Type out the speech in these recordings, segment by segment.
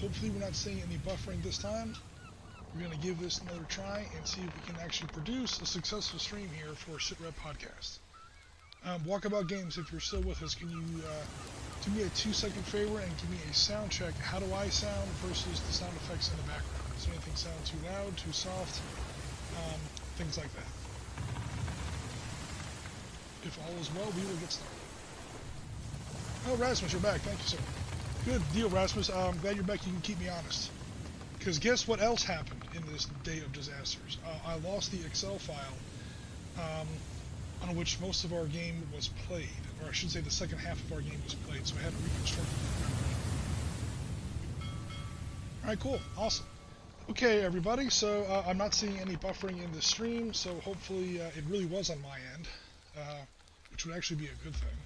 hopefully we're not seeing any buffering this time. We're going to give this another try and see if we can actually produce a successful stream here for Sitrep Podcast. Walkabout Games, if you're still with us, can you do me a 2-second favor and give me a sound check? How do I sound versus the sound effects in the background? Does anything sound too loud, too soft? Things like that. If all is well, we will get started. Oh, Rasmus, you're back. Thank you, sir. Good deal, Rasmus. I'm glad you're back. You can keep me honest. Because guess what else happened in this day of disasters? I lost the Excel file on which most of our game was played. Or I should say the second half of our game was played, so I had to reconstruct it. Alright, cool. Awesome. Okay, everybody, so I'm not seeing any buffering in the stream, so hopefully it really was on my end, which would actually be a good thing.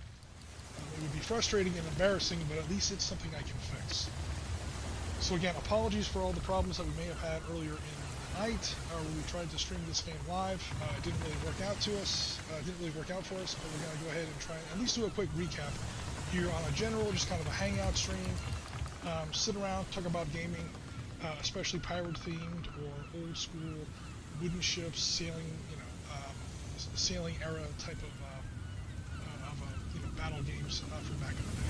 It would be frustrating and embarrassing, but at least it's something I can fix. So again, apologies for all the problems that we may have had earlier in the night when we tried to stream this game live. It didn't really work out to us. It didn't really work out for us, but we're going to go ahead and try and at least do a quick recap here on a general, just kind of a hangout stream. Sit around, talk about gaming, especially pirate themed or old school wooden ships, sailing, sailing era type of battle games from back in the day.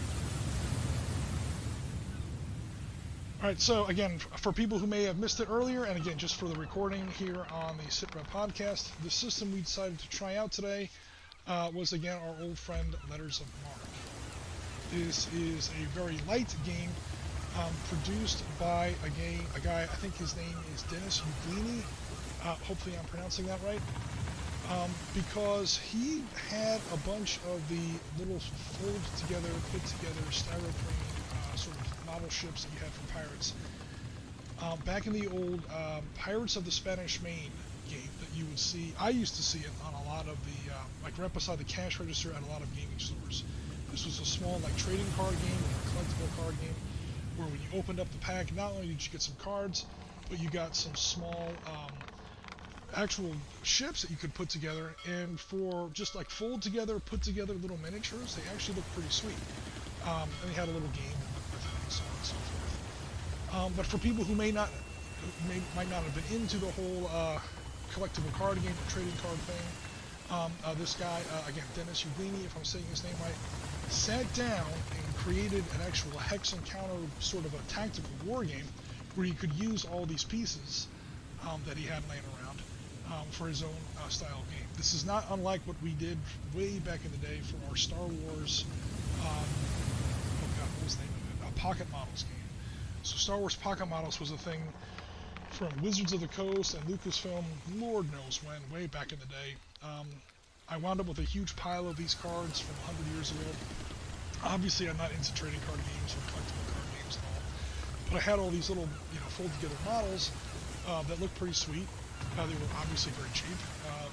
Alright, so again, for people who may have missed it earlier, and again, just for the recording here on the Sitrep podcast, the system we decided to try out today was again our old friend Letters of Marque. This is a very light game produced by a guy, I think his name is Dennis Uglini. Hopefully I'm pronouncing that right. Because he had a bunch of the little folded together, put together styrofoam sort of model ships that you had from pirates. Back in the old Pirates of the Spanish Main game that you would see, I used to see it on a lot of the, like right beside the cash register at a lot of gaming stores. This was a small like trading card game or a collectible card game where when you opened up the pack, not only did you get some cards, but you got some small actual ships that you could put together, and for just like fold together, put together little miniatures, they actually look pretty sweet. And they had a little game with it and so on and so forth. But for people who might not have been into the whole collectible card game or trading card thing, this guy, again, Dennis Uglini, if I'm saying his name right, sat down and created an actual hex and counter sort of a tactical war game where you could use all these pieces that he had laying around for his own style game. This is not unlike what we did way back in the day for our Star Wars, oh god, what was the name of it? Pocket Models game. So Star Wars Pocket Models was a thing from Wizards of the Coast and Lucasfilm, Lord knows when, way back in the day. I wound up with a huge pile of these cards from 100 years ago. Obviously, I'm not into trading card games or collectible card games at all, but I had all these little, fold-together models that looked pretty sweet. They were obviously very cheap,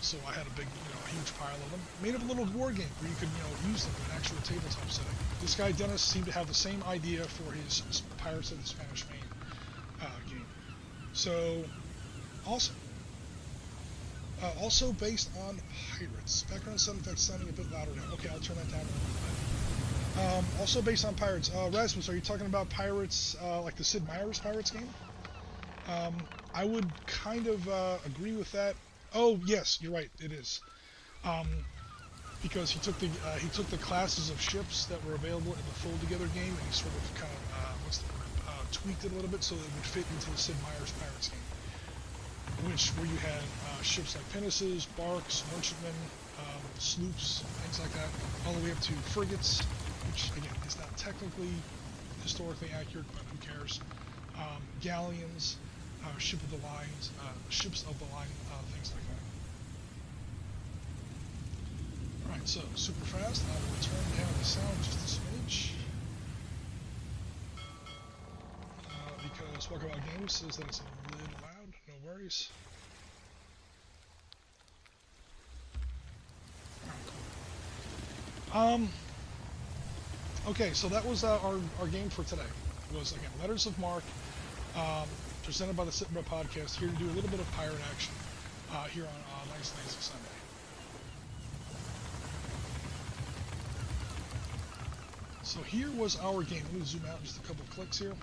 so I had a big, huge pile of them. Made up a little war game where you could, use them in an actual tabletop setting. This guy Dennis seemed to have the same idea for his Pirates of the Spanish Main game. So, awesome. Also based on pirates. Background sound effects sounding a bit louder now. Okay, I'll turn that down a little bit. Also based on pirates. Rasmus, are you talking about pirates like the Sid Meier's Pirates game? I would kind of agree with that. Oh yes, you're right. It is because he took the classes of ships that were available in the Fold Together game, and he sort of kind of tweaked it a little bit so that it would fit into the Sid Meier's Pirates game, where you had ships like pinnaces, barks, merchantmen, sloops, things like that, all the way up to frigates, which again is not technically historically accurate, but who cares? Galleons. Ships of the line, things like that. Alright, so super fast. I will turn down the sound just a smidge. Because Walkabout Games says that it's a little loud, no worries. Alright, cool. Okay, so that was our game for today. It was again Letters of Marque. Presented by the Sitrep podcast, here to do a little bit of pirate action here on Nice Lazy Sunday. So here was our game. Let me zoom out just a couple of clicks here.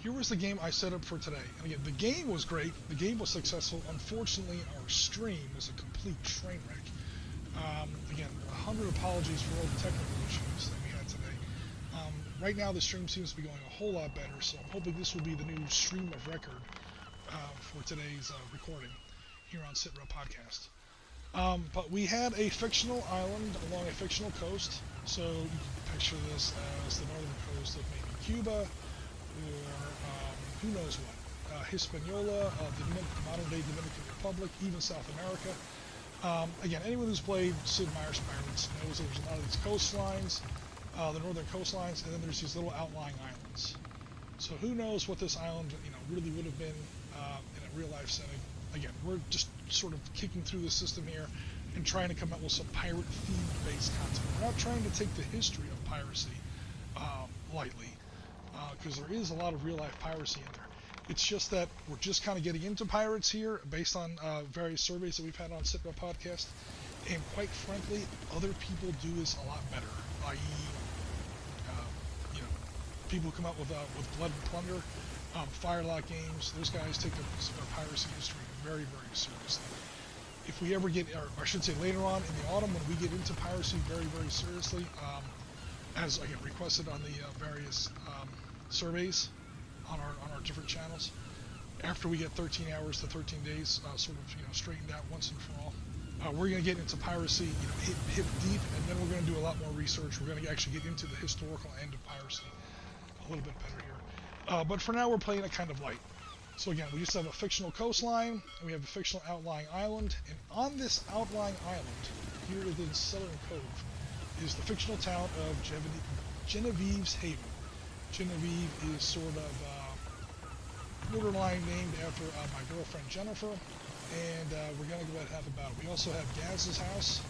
here was the game I set up for today. And again, the game was great. The game was successful. Unfortunately, our stream was a complete train wreck. Again, 100 apologies for all the technical issues that we had today. Right now, the stream seems to be going a whole lot better, so I'm hoping this will be the new stream of record for today's recording here on Sitrep Podcast. But we had a fictional island along a fictional coast, so you can picture this as the northern coast of maybe Cuba, or who knows what, Hispaniola, the modern-day Dominican Republic, even South America. Again, anyone who's played Sid Meier's Pirates knows that there's a lot of these coastlines, the northern coastlines, and then there's these little outlying islands. So who knows what this island, really would have been in a real-life setting. Again, we're just sort of kicking through the system here and trying to come up with some pirate-themed based content. We're not trying to take the history of piracy lightly, because there is a lot of real-life piracy in there. It's just that we're just kind of getting into pirates here based on various surveys that we've had on Sitrep Podcast, and quite frankly, other people do this a lot better, i.e., people who come up with Blood and Plunder, Firelock Games. Those guys take their piracy history very, very seriously. If we ever get, or I should say later on in the autumn, when we get into piracy very, very seriously, as again requested on the various surveys on our different channels, after we get 13 hours to 13 days sort of straightened out once and for all, we're going to get into piracy hip deep, and then we're going to do a lot more research. We're going to actually get into the historical end of piracy a little bit better here. But for now, we're playing it kind of light. So again, we just have a fictional coastline, and we have a fictional outlying island, and on this outlying island, here within Southern Cove, is the fictional town of Genevieve's Haven. Genevieve is sort of borderline named after my girlfriend Jennifer, and we're going to go ahead and have a battle. We also have Gaz's house.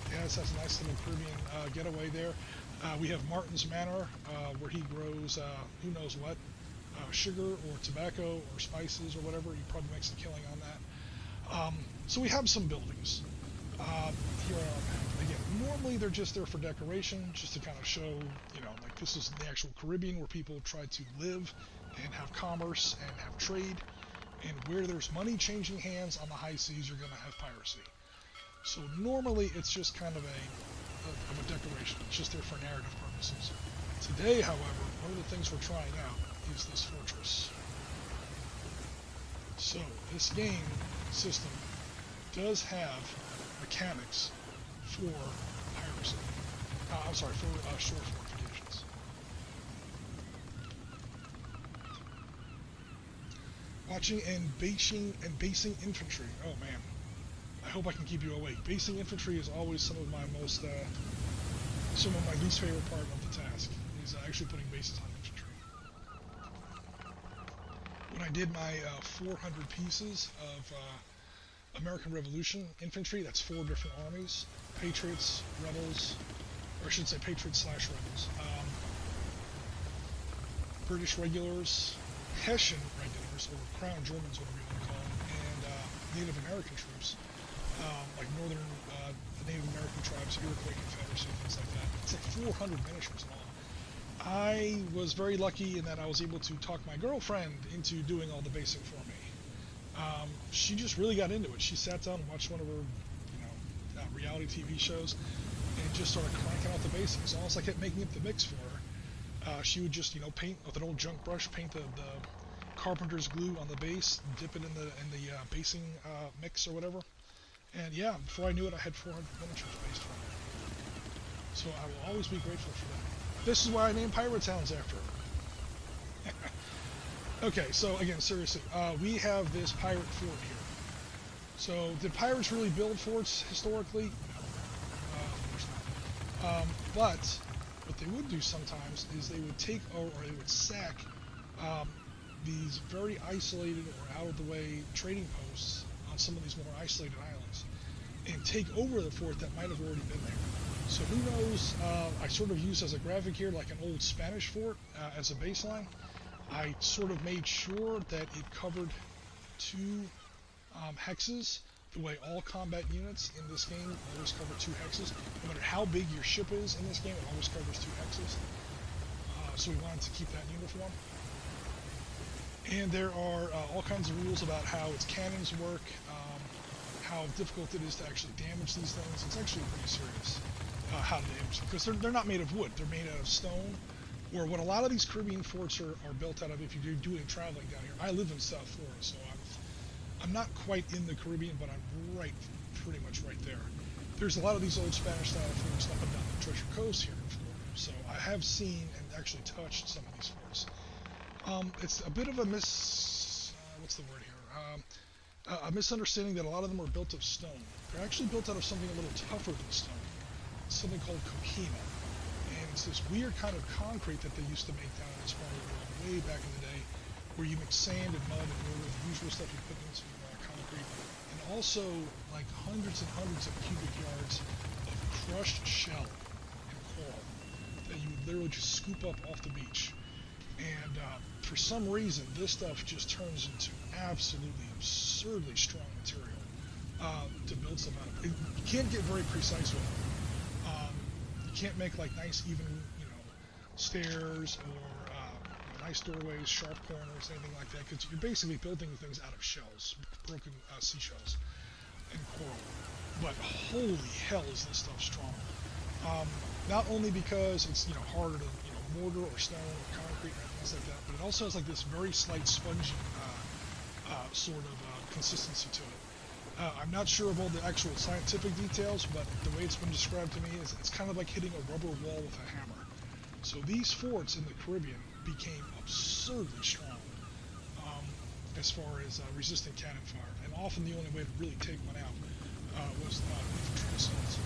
Gaz has a nice little Caribbean getaway there. We have Martin's Manor, where he grows who knows what, sugar or tobacco or spices or whatever. He probably makes a killing on that. So we have some buildings here on our map. Again, normally they're just there for decoration, just to kind of show, like this is the actual Caribbean where people try to live and have commerce and have trade. And where there's money changing hands on the high seas, you're going to have piracy. So normally it's just kind of a decoration. It's just there for narrative purposes. Today, however, one of the things we're trying out is this fortress. So this game system does have mechanics for piracy. For shore fortifications. Watching and basing infantry. Oh man. I hope I can keep you awake. Basing infantry is always some of my least favorite part of the task, is actually putting bases on infantry. When I did my 400 pieces of American Revolution infantry, that's 4 different armies: Patriots, Rebels, or I should say Patriots/Rebels, British regulars, Hessian regulars, or Crown Germans, whatever you want to call them, and Native American troops. Like northern Native American tribes, Iroquois Confederacy, things like that. It's like 400 miniatures in all. I was very lucky in that I was able to talk my girlfriend into doing all the basing for me. She just really got into it. She sat down and watched one of her, reality TV shows, and just started cranking out the basing. So almost like I kept making up the mix for her. She would just, paint with an old junk brush, paint the carpenter's glue on the base, dip it in the basing mix or whatever. And yeah, before I knew it, I had 400 miniatures based from it. So I will always be grateful for that. This is why I named pirate towns after her. Okay, so again, seriously, we have this pirate fort here. So did pirates really build forts historically? Of course not. But what they would do sometimes is they would take or they would sack these very isolated or out of the way trading posts on some of these more isolated islands and take over the fort that might have already been there. So who knows, I sort of use as a graphic here like an old Spanish fort as a baseline. I sort of made sure that it covered 2 hexes, the way all combat units in this game always cover 2 hexes. No matter how big your ship is in this game, it always covers 2 hexes. So we wanted to keep that uniform. And there are all kinds of rules about how its cannons work, how difficult it is to actually damage these things. It's actually pretty serious how to damage them, because they're not made of wood. They're made out of stone, or what a lot of these Caribbean forts are built out of. If you do any traveling down here, I live in South Florida, so I'm not quite in the Caribbean, but I'm pretty much right there. There's a lot of these old Spanish-style forts up and down the Treasure Coast here in Florida, so I have seen and actually touched some of these forts. It's a bit of a what's the word here? A misunderstanding that a lot of them are built of stone. They're actually built out of something a little tougher than stone. It's something called coquina, and it's this weird kind of concrete that they used to make down in this part of the world way back in the day, where you mix sand and mud and water, the usual stuff you put into concrete, and also like hundreds and hundreds of cubic yards of crushed shell and coral that you would literally just scoop up off the beach. And for some reason, this stuff just turns into absolutely absurdly strong material to build stuff out of. You can't get very precise with it. You can't make like nice, even, stairs or nice doorways, sharp corners, anything like that, because you're basically building things out of shells, broken seashells, and coral. But holy hell, is this stuff strong! Not only because it's harder to mortar or stone or concrete or things like that, but it also has like this very slight spongy sort of consistency to it. I'm not sure of all the actual scientific details, but the way it's been described to me is it's kind of like hitting a rubber wall with a hammer. So these forts in the Caribbean became absurdly strong as far as resisting cannon fire, and often the only way to really take one out was infantry assaults.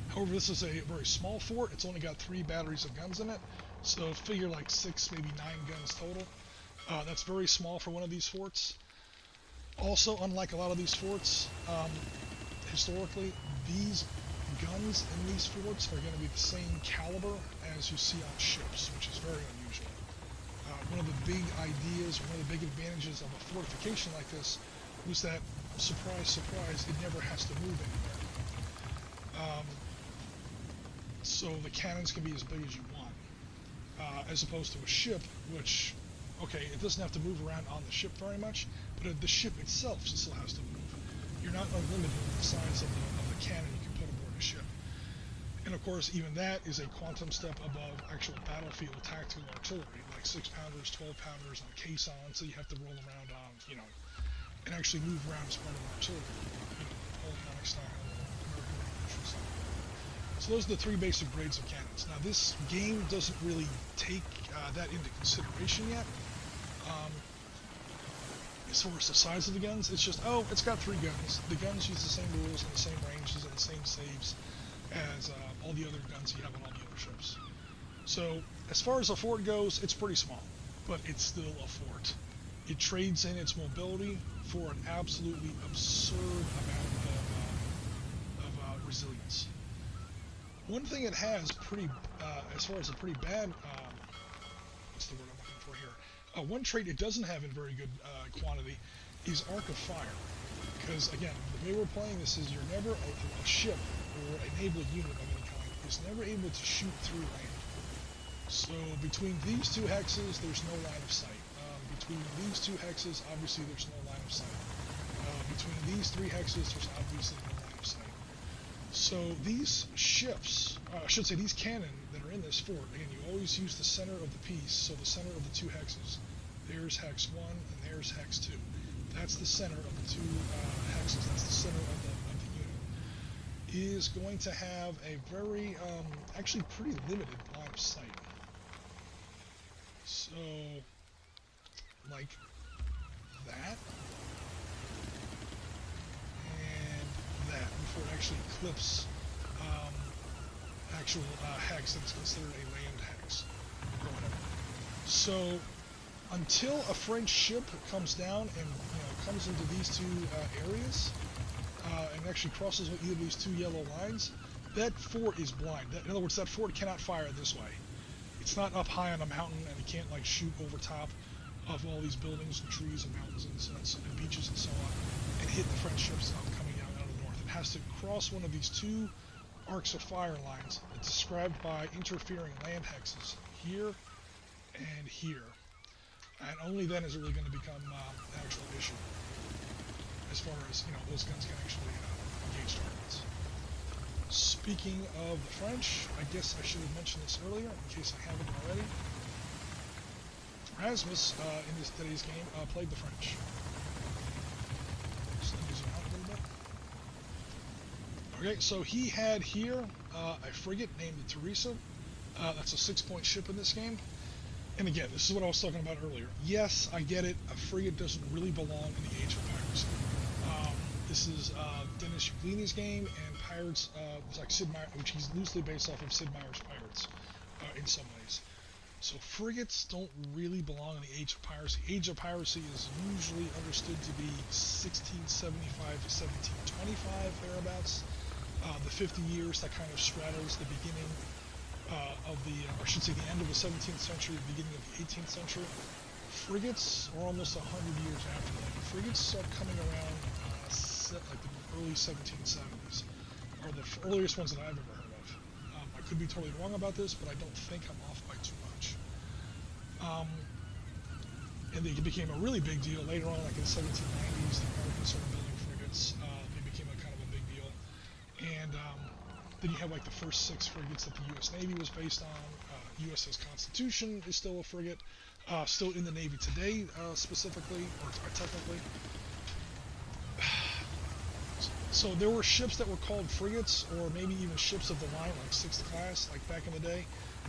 However, this is a very small fort. It's only got 3 batteries of guns in it, so figure like 6, maybe 9 guns total. That's very small for one of these forts. Also, unlike a lot of these forts, historically, these guns in these forts are going to be the same caliber as you see on ships, which is very unusual. One of the big ideas, one of the big advantages of a fortification like this was that, surprise, surprise, it never has to move anywhere. So the cannons can be as big as you want, as opposed to a ship, which, okay, it doesn't have to move around on the ship very much, but the ship itself still has to move. You're not unlimited in the size of the cannon you can put aboard a ship. And of course, even that is a quantum step above actual battlefield tactical artillery, like 6-pounders, 12-pounders on caissons, so you have to roll around on, and actually move around as part of an artillery, Napoleonic style, American Revolution style. So those are the 3 basic grades of cannons. Now this game doesn't really take that into consideration yet. As far as the size of the guns, it's just, it's got 3 guns. The guns use the same rules and the same ranges and the same saves as all the other guns you have on all the other ships. So as far as a fort goes, it's pretty small, but it's still a fort. It trades in its mobility for an absolutely absurd amount of resilience. One thing it has as far as a pretty bad, what's the word I'm looking for here? One trait it doesn't have in very good quantity is arc of fire. Because again, the way we're playing this is you're never, a ship or a naval unit of any kind is never able to shoot through land. So between these 2 hexes, there's no line of sight. Between these 2 hexes, obviously there's no line of sight. Between these 3 hexes, there's obviously no line of sight. So these ships, I should say these cannon that are in this fort, again, you always use the center of the piece, so the center of the 2 hexes. There's hex 1 and there's hex 2. That's the center of the 2 hexes. That's the center of the unit. Is going to have a very, actually pretty limited line of sight. So, like that. And that, before it actually clips actual hex that's considered a land hex, or whatever. So, until a French ship comes down and comes into these 2 areas, and actually crosses either of these 2 yellow lines, that fort is blind. In other words, that fort cannot fire this way. It's not up high on a mountain, and it can't like shoot over top of all these buildings and trees and mountains and beaches and so on, and hit the French ships coming out of the north. It has to cross one of these 2 arcs of fire lines described by interfering land hexes here and here. and only then is it really going to become an actual issue as far as those guns can actually engage targets. Speaking of the French, I guess I should have mentioned this earlier in case I haven't already. Rasmus in today's game played the French. So let me zoom out a little bit. Okay, so he had here a frigate named the Teresa. That's a 6-point ship in this game. And again, this is what I was talking about earlier. Yes, I get it. A frigate doesn't really belong in the Age of Piracy. This is Dennis Uglini's game, and Pirates was like Sid Meier, which he's loosely based off of Sid Meier's Pirates in some ways. So frigates don't really belong in the Age of Piracy. Age of Piracy is usually understood to be 1675 to 1725 thereabouts. The 50 years that kind of straddles the beginning of the, or I should say the end of the 17th century, the beginning of the 18th century. Frigates are almost 100 years after that. Frigates start coming around like the early 1770s, are the earliest ones that I've ever heard of. I could be totally wrong about this, but I don't think I'm off by too much. And they became a really big deal later on, like in the 1790s. The Americans started building frigates. They became a kind of a big deal. And then you have like the first 6 frigates that the U.S. Navy was based on. USS Constitution is still a frigate, still in the Navy today, specifically or technically. So there were ships that were called frigates, or maybe even ships of the line, like 6th class, like back in the day.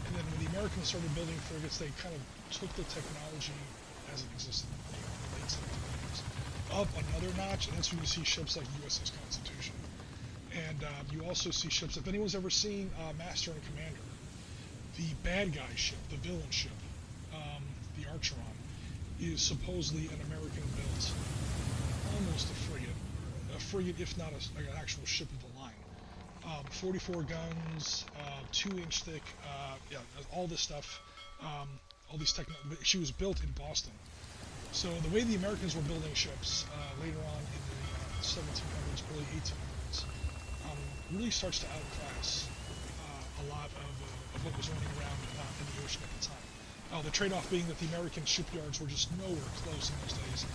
And then when the Americans started building frigates, they kind of took the technology as it existed in the late 1700s up another notch, and that's when you see ships like USS Constitution. And you also see ships, if anyone's ever seen Master and Commander, the bad guy ship, the villain ship, the Archeron, is supposedly an American-built, almost a frigate, if not an actual ship of the line. 44 guns, 2-inch thick, yeah, all this stuff, all these she was built in Boston. So the way the Americans were building ships later on in the 1700s, early 1800s, really starts to outclass a lot of what was running around in the ocean at the time. The trade-off being that the American shipyards were just nowhere close in those days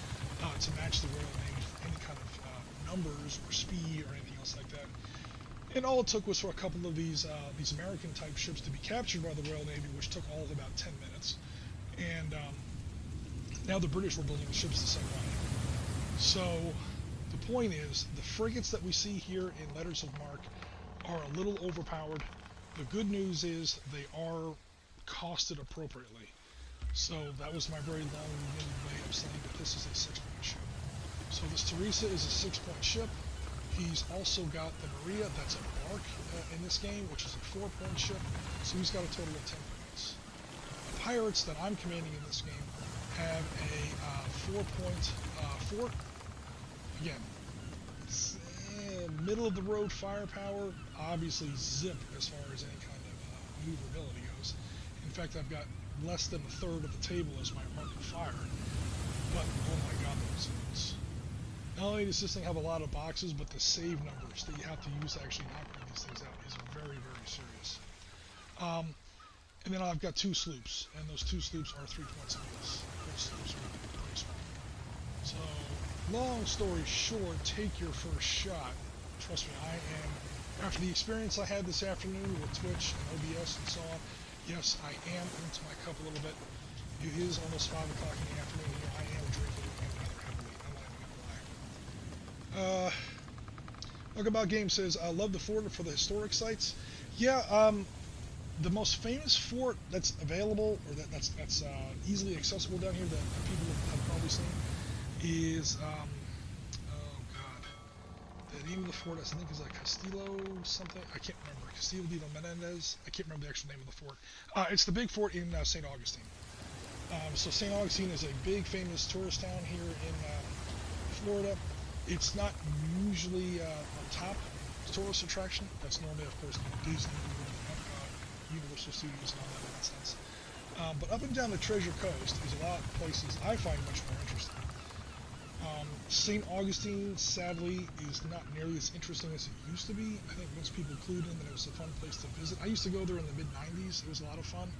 to match the Royal Navy for any kind of numbers or speed or anything else like that. And all it took was for a couple of these American type ships to be captured by the Royal Navy, which took all of about 10 minutes. And now the British were building ships the same way. So the point is, the frigates that we see here in Letters of Marque are a little overpowered. The good news is they are costed appropriately. So that was my very long-winded way of saying that this is a 6-point ship. So this Teresa is a 6-point ship. He's also got the Maria, that's a bark in this game, which is a 4-point ship. So he's got a total of 10 points. The pirates that I'm commanding in this game have a 4-point fort. Again, middle-of-the-road firepower, obviously zip as far as any kind of maneuverability goes. In fact, I've got less than a third of the table as my arc of fire. But, oh my god, those zones. Not only does this thing have a lot of boxes, but the save numbers that you have to use to actually knock one of these things out is very, very serious. And then I've got 2 sloops, and those 2 sloops are 3 points apiece. Those sloops are pretty small. So, long story short, take your first shot. Trust me, I am, after the experience I had this afternoon with Twitch and OBS and so on, yes, I am into my cup a little bit. It is almost 5 o'clock in the afternoon here. I am drinking and rather heavily. I'm not even gonna lie. Walkabout Game says, I love the fort for the historic sites. Yeah, the most famous fort that's available, or that's easily accessible down here that people have probably seen, is oh god, the name of the fort I think is like Castillo something. I can't remember. Castillo de Menendez. I can't remember the actual name of the fort. It's the big fort in St Augustine. So St Augustine is a big famous tourist town here in Florida. It's not usually a top tourist attraction. That's normally, of course, Disney, Universal Studios, and all that nonsense. But up and down the Treasure Coast is a lot of places I find much more interesting. St. Augustine, sadly, is not nearly as interesting as it used to be. I think most people clued in that it was a fun place to visit. I used to go there in the mid-90s. It was a lot of fun.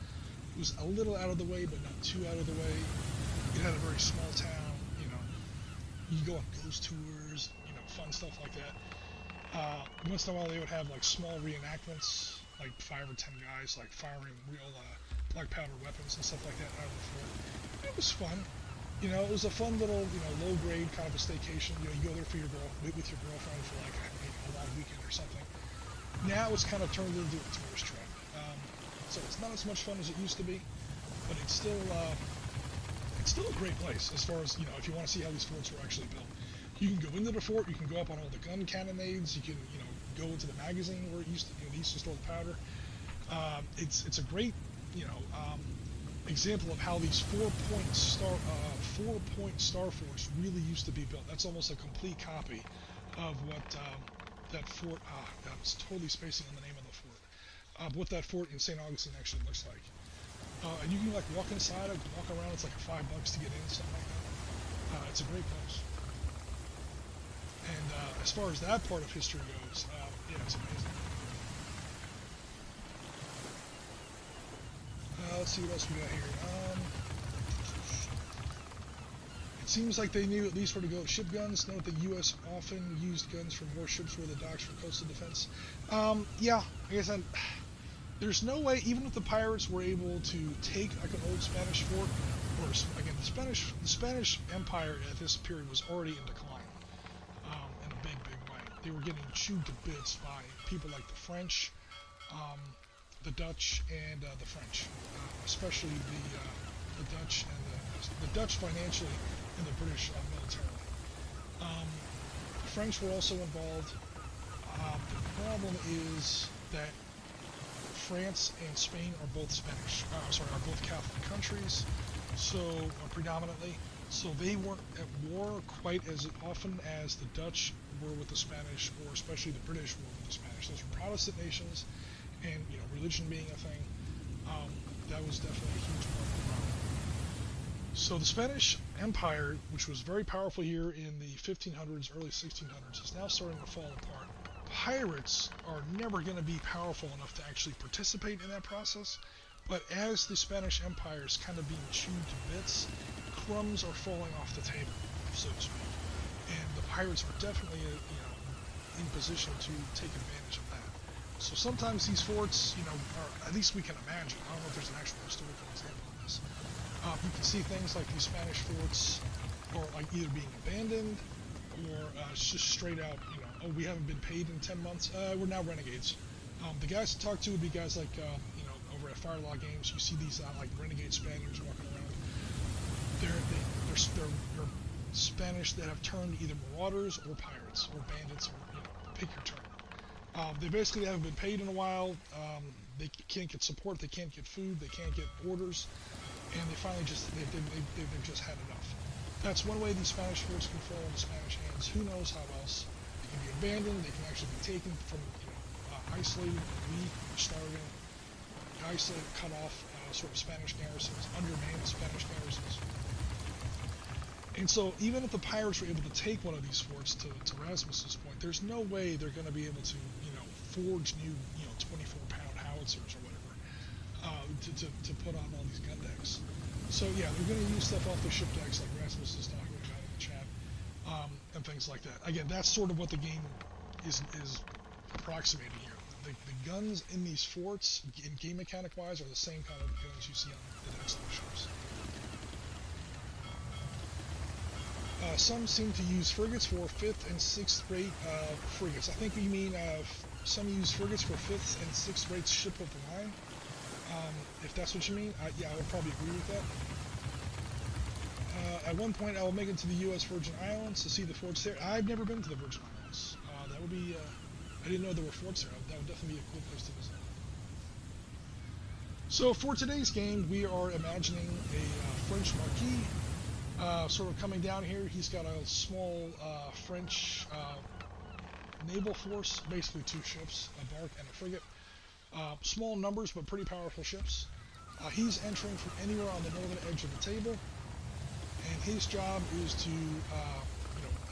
It was a little out of the way, but not too out of the way. It had a very small town. You go on ghost tours, fun stuff like that. Once in a while, they would have like small reenactments, like 5 or 10 guys like firing real black powder weapons and stuff like that out of the fort. It was fun. It was a fun little, low grade kind of a staycation. You go there for with your girlfriend for like a long weekend or something. Now it's kind of turned into a tourist trap. So it's not as much fun as it used to be, but it's still a great place as far as, if you want to see how these forts were actually built. You can go into the fort, you can go up on all the gun cannonades, you can, go into the magazine where they used to store the powder. It's a great, example of how these four-point star forts really used to be built. That's almost a complete copy of what that fort. I was totally spacing on the name of the fort. What that fort in St Augustine actually looks like. And you can like walk inside, walk around. It's like $5 to get in, something like that. It's a great place. And as far as that part of history goes, yeah, it's amazing. Let's see what else we got here. It seems like they knew at least where to go with ship guns. Note the U.S. often used guns from warships where the docks for coastal defense. Yeah, I guess there's no way, even if the pirates were able to take like an old Spanish fort, or again, the Spanish Empire at this period was already in decline, in a big way. They were getting chewed to bits by people like the French, the Dutch, and the French, especially the Dutch and the Dutch financially, and the British militarily. The French were also involved. The problem is that France and Spain are both are both Catholic countries, so predominantly. So they weren't at war quite as often as the Dutch were with the Spanish, or especially the British were with the Spanish. Those were Protestant nations, and religion being a thing, that was definitely a huge part of the problem. So the Spanish Empire, which was very powerful here in the 1500s, early 1600s, is now starting to fall apart. Pirates are never going to be powerful enough to actually participate in that process, but as the Spanish Empire is kind of being chewed to bits, crumbs are falling off the table, so to speak, and the pirates are definitely in position to take advantage of that. So sometimes these forts, are, at least we can imagine, I don't know if there's an actual historical example of this, you can see things like these Spanish forts are like either being abandoned, or just straight out, oh, we haven't been paid in 10 months, we're now renegades. The guys to talk to would be guys like, over at Firelaw Games. You see these like renegade Spaniards walking around. They're Spanish that have turned either marauders or pirates or bandits, or pick your term. They basically haven't been paid in a while. They can't get support. They can't get food. They can't get orders, and they finally they've just had enough. That's one way these Spanish forts can fall into Spanish hands. Who knows how else? They can be abandoned. They can actually be taken from isolated, weak, starving, isolated, cut off sort of Spanish garrisons, undermanned Spanish garrisons. And so even if the pirates were able to take one of these forts, to Rasmus's point, there's no way they're going to be able to, forge new, 24-pound howitzers or whatever, to put on all these gun decks. So yeah, they're going to use stuff off the ship decks like Rasmus is talking about in the chat, and things like that. Again, that's sort of what the game is approximating here. The guns in these forts, in game mechanic wise, are the same kind of guns you see on the decks of the ships. Some seem to use frigates for 5th and 6th rate frigates. I think we mean some use frigates for 5th and 6th rate ship of the line. If that's what you mean, yeah, I would probably agree with that. At one point, I will make it to the U.S. Virgin Islands to see the forts there. I've never been to the Virgin Islands. That would be, I didn't know there were forts there. That would definitely be a cool place to visit. So for today's game, we are imagining a French marquis, sort of coming down here. He's got a small French naval force, basically 2 ships, a bark and a frigate. Small numbers, but pretty powerful ships. He's entering from anywhere on the northern edge of the table, and his job is to,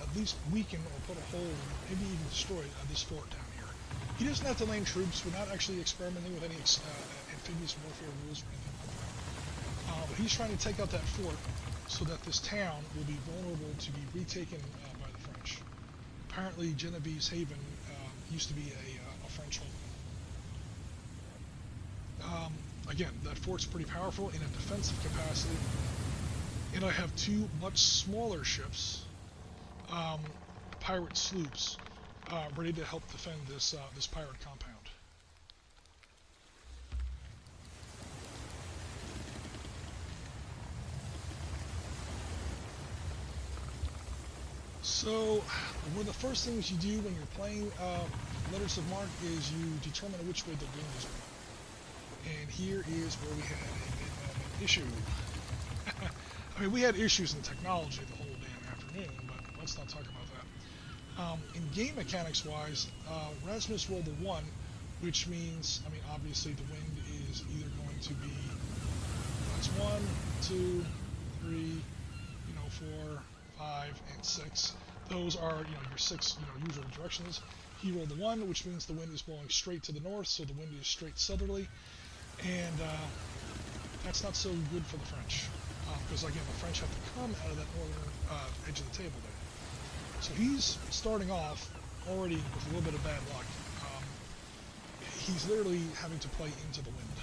at least weaken or put a hole, maybe even destroy this fort down here. He doesn't have to land troops. We're not actually experimenting with any amphibious warfare rules or anything like that. But he's trying to take out that fort, so that this town will be vulnerable to be retaken by the French. Apparently, Genevieve's Haven used to be a French home. Again, that fort's pretty powerful in a defensive capacity, and I have two much smaller ships, pirate sloops, ready to help defend this pirate compound. So, one of the first things you do when you're playing Letters of Marque is you determine which way the wind is blowing. And here is where we had a bit of an issue. I mean, we had issues in technology the whole damn afternoon, but let's not talk about that. In game mechanics wise, Rasmus rolled a 1, which means, I mean, obviously the wind is either going to be, that's 1, 2, 3, 4, 5, and 6. Those are, your 6, usual directions. He rolled a 1, which means the wind is blowing straight to the north, so the wind is straight southerly. And that's not so good for the French, because again, the French have to come out of that northern edge of the table there. So he's starting off already with a little bit of bad luck. He's literally having to play into the wind.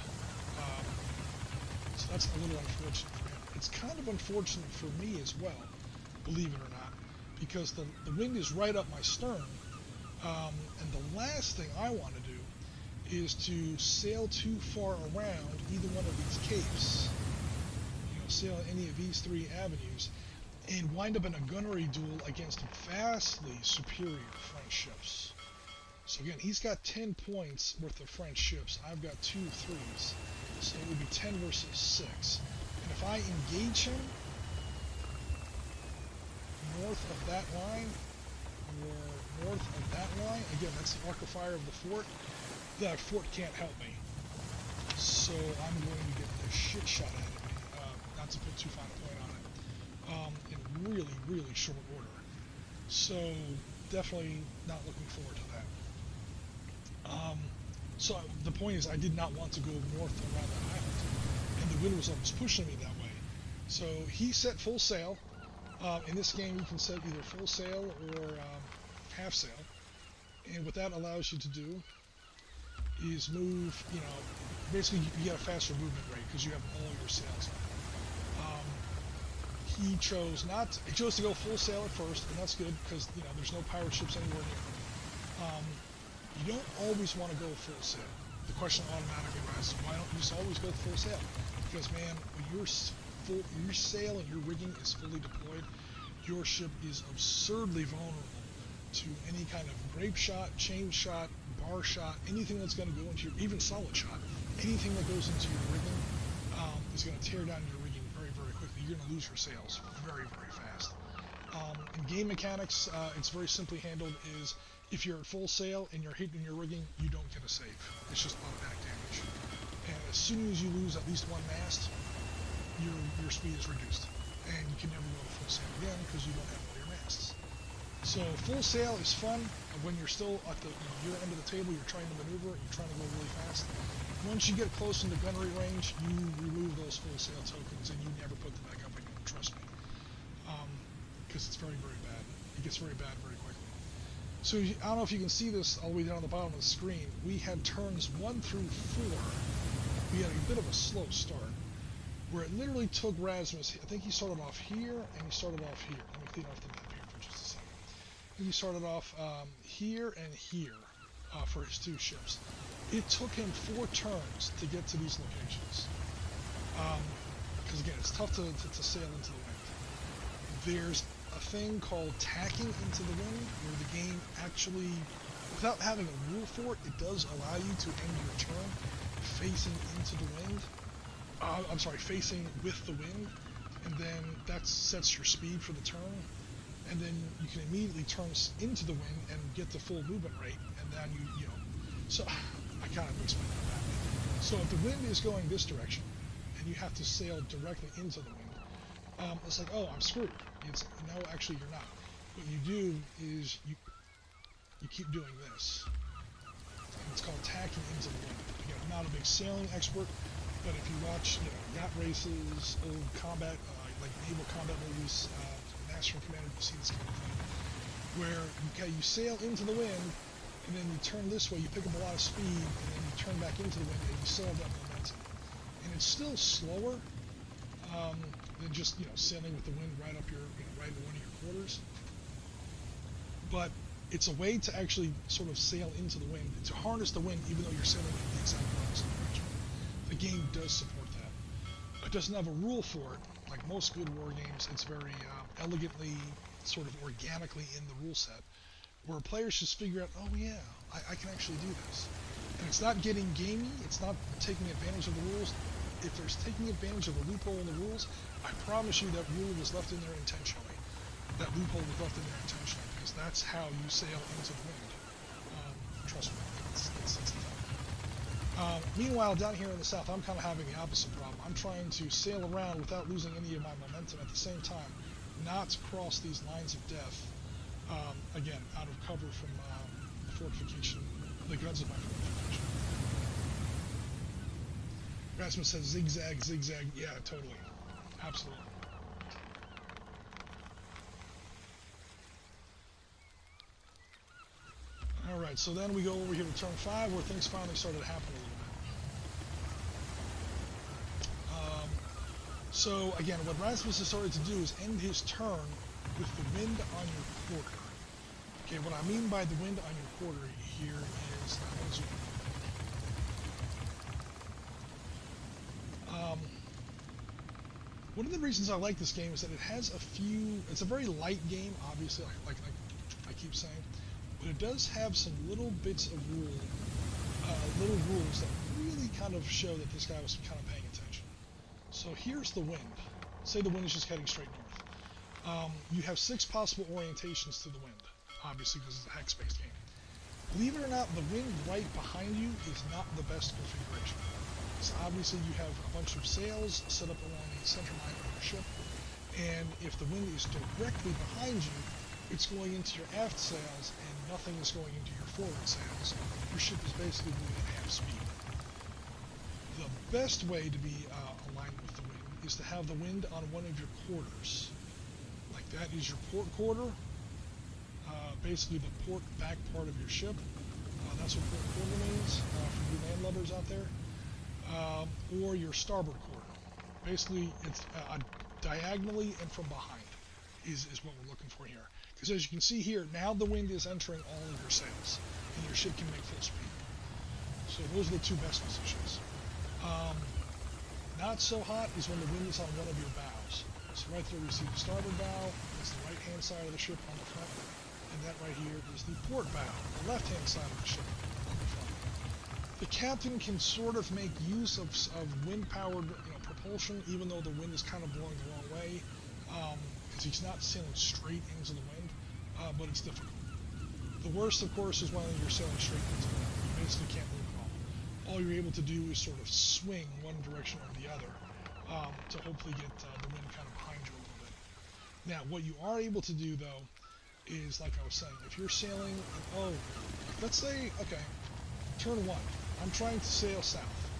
So that's a little unfortunate for him. It's kind of unfortunate for me as well, believe it or not, because the wind is right up my stern, and the last thing I want to do is to sail too far around either one of these capes, sail any of these 3 avenues, and wind up in a gunnery duel against vastly superior French ships. So again, he's got 10 points worth of French ships. I've got 2 3s, so it would be 10 versus 6. And if I engage him north of that line, or north of that line, again, that's the arc of fire of the fort, that fort can't help me. So I'm going to get the shit shot out of me, not to put too fine a point on it, in really, really short order. So definitely not looking forward to that. So the point is, I did not want to go north around that island, and the wind was almost pushing me that way. So he set full sail. In this game, you can set either full sail or half sail, and what that allows you to do is move, basically you get a faster movement rate because you have all your sails on. He chose to go full sail at first, and that's good because there's no pirate ships anywhere near. You don't always want to go full sail. The question automatically arises: why don't you just always go full sail? Because man, when your sail and your rigging is fully deployed, your ship is absurdly vulnerable to any kind of grape shot, chain shot, bar shot, anything that's going to go into your, even solid shot, anything that goes into your rigging is going to tear down your rigging very, very quickly. You're going to lose your sails very, very fast. In game mechanics, it's very simply handled is if you're at full sail and you're hitting your rigging, you don't get a save. It's just automatic damage. And as soon as you lose at least 1 mast, your speed is reduced. And you can never go to full sail again because you don't have all your masts. So full sail is fun when you're still at your end of the table, you're trying to maneuver, you're trying to go really fast. Once you get close into gunnery range, you remove those full sail tokens and you never put them back up again, trust me. Because it's very, very bad. It gets very bad very quickly. So I don't know if you can see this all the way down the bottom of the screen. We had turns 1 through 4. We had a bit of a slow start, where it literally took Rasmus, I think he started off here, and he started off here. Let me clean off the map here for just a second. I think he started off here and here for his 2 ships. It took him 4 turns to get to these locations. Because again, it's tough to sail into the wind. There's a thing called tacking into the wind, where the game actually, without having a rule for it, it does allow you to end your turn facing into the wind. Facing with the wind, and then that sets your speed for the turn, and then you can immediately turn into the wind and get the full movement rate, and then so I kind of explained that badly. So if the wind is going this direction, and you have to sail directly into the wind, it's like, oh, I'm screwed. It's no, actually you're not. What you do is you keep doing this, and it's called tacking into the wind. Again, I'm not a big sailing expert, but if you watch, yacht races, old combat, like naval combat movies, Master and Commander, you see this kind of thing, where you sail into the wind, and then you turn this way, you pick up a lot of speed, and then you turn back into the wind, and you still have that momentum. And it's still slower than just sailing with the wind right up your right in one of your quarters. But it's a way to actually sort of sail into the wind, to harness the wind, even though you're sailing in the exact opposite direction. The game does support that. It doesn't have a rule for it. Like most good war games, it's very elegantly, sort of organically in the rule set, where players just figure out, oh yeah, I can actually do this. And it's not getting gamey, it's not taking advantage of the rules. If there's taking advantage of a loophole in the rules, I promise you that rule was left in there intentionally. That loophole was left in there intentionally, because that's how you sail into the wind. Trust me, it's the fact. Meanwhile, down here in the south, I'm kind of having the opposite problem. I'm trying to sail around without losing any of my momentum at the same time, not to cross these lines of death, again, out of cover from the fortification, the guns of my fortification. Rasmus says zigzag, zigzag. Yeah, totally. Absolutely. Alright, so then we go over here to turn 5, where things finally started to happen a little bit. So again, what Rasmus has started to do is end his turn with the wind on your quarter. Okay, what I mean by the wind on your quarter here is, one of the reasons I like this game is that it has it's a very light game, obviously, like I keep saying, but it does have some little bits of little rules that really kind of show that this guy was kind of paying attention. So here's the wind. Say the wind is just heading straight north. You have 6 possible orientations to the wind, obviously, because it's a hex-based game. Believe it or not, the wind right behind you is not the best configuration. So obviously you have a bunch of sails set up along the center line of your ship, and if the wind is directly behind you, it's going into your aft sails and nothing is going into your forward sails. Your ship is basically moving at half speed. The best way to be aligned with the wind is to have the wind on one of your quarters. Like that is your port quarter, basically the port back part of your ship. That's what port quarter means for you land lubbers out there. Or your starboard quarter. Basically, it's diagonally and from behind is what we're looking for here. Because as you can see here, now the wind is entering all of your sails, and your ship can make full speed. So those are the 2 best positions. Not so hot is when the wind is on one of your bows. So right there we see the starboard bow, that's the right-hand side of the ship on the front, and that right here is the port bow, the left-hand side of the ship on the front. The captain can sort of make use of wind-powered propulsion, even though the wind is kind of blowing the wrong way, because he's not sailing straight into the wind, but it's difficult. The worst, of course, is when you're sailing straight into the wind. You basically can't move at all. All you're able to do is sort of swing one direction or the other to hopefully get the wind kind of behind you a little bit. Now, what you are able to do, though, is, like I was saying, if you're sailing, let's say, okay, turn 1. I'm trying to sail south.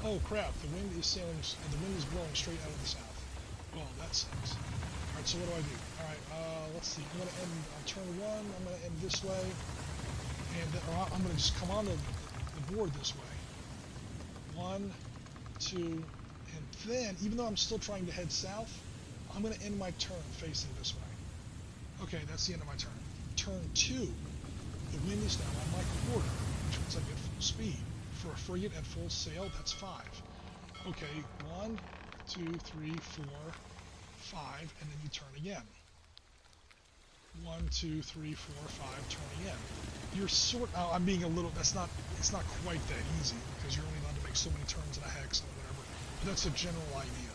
Oh crap, the wind is blowing straight out of the south. Well, that sucks. Alright, so what do? Alright, let's see. I'm going to end on turn 1. I'm going to end this way. And I'm going to just come on the board this way. 1, 2, and then, even though I'm still trying to head south, I'm going to end my turn facing this way. Okay, that's the end of my turn. Turn 2, the wind is now on my quarter, which means I get full speed. For a frigate at full sail, that's 5. Okay, 1, 2, 3, 4, 5, and then you turn again. 1, 2, 3, 4, 5, turn again. You're I'm being a little, it's not quite that easy, because you're only allowed to make so many turns in a hex and whatever, but that's a general idea,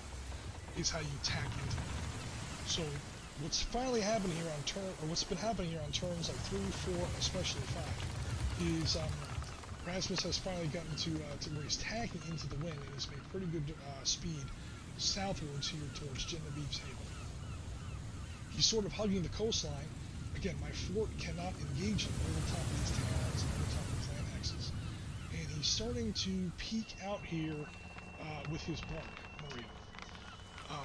is how you tack into it. So, what's finally happening here on what's been happening here on turns like 3, 4, and especially 5, is, Rasmus has finally gotten to where he's tacking into the wind and he's made pretty good speed southwards here towards Genevieve's Haven. He's sort of hugging the coastline. Again, my fort cannot engage him over top of these towns and over top of these land hexes. And he's starting to peek out here with his bark, Maria.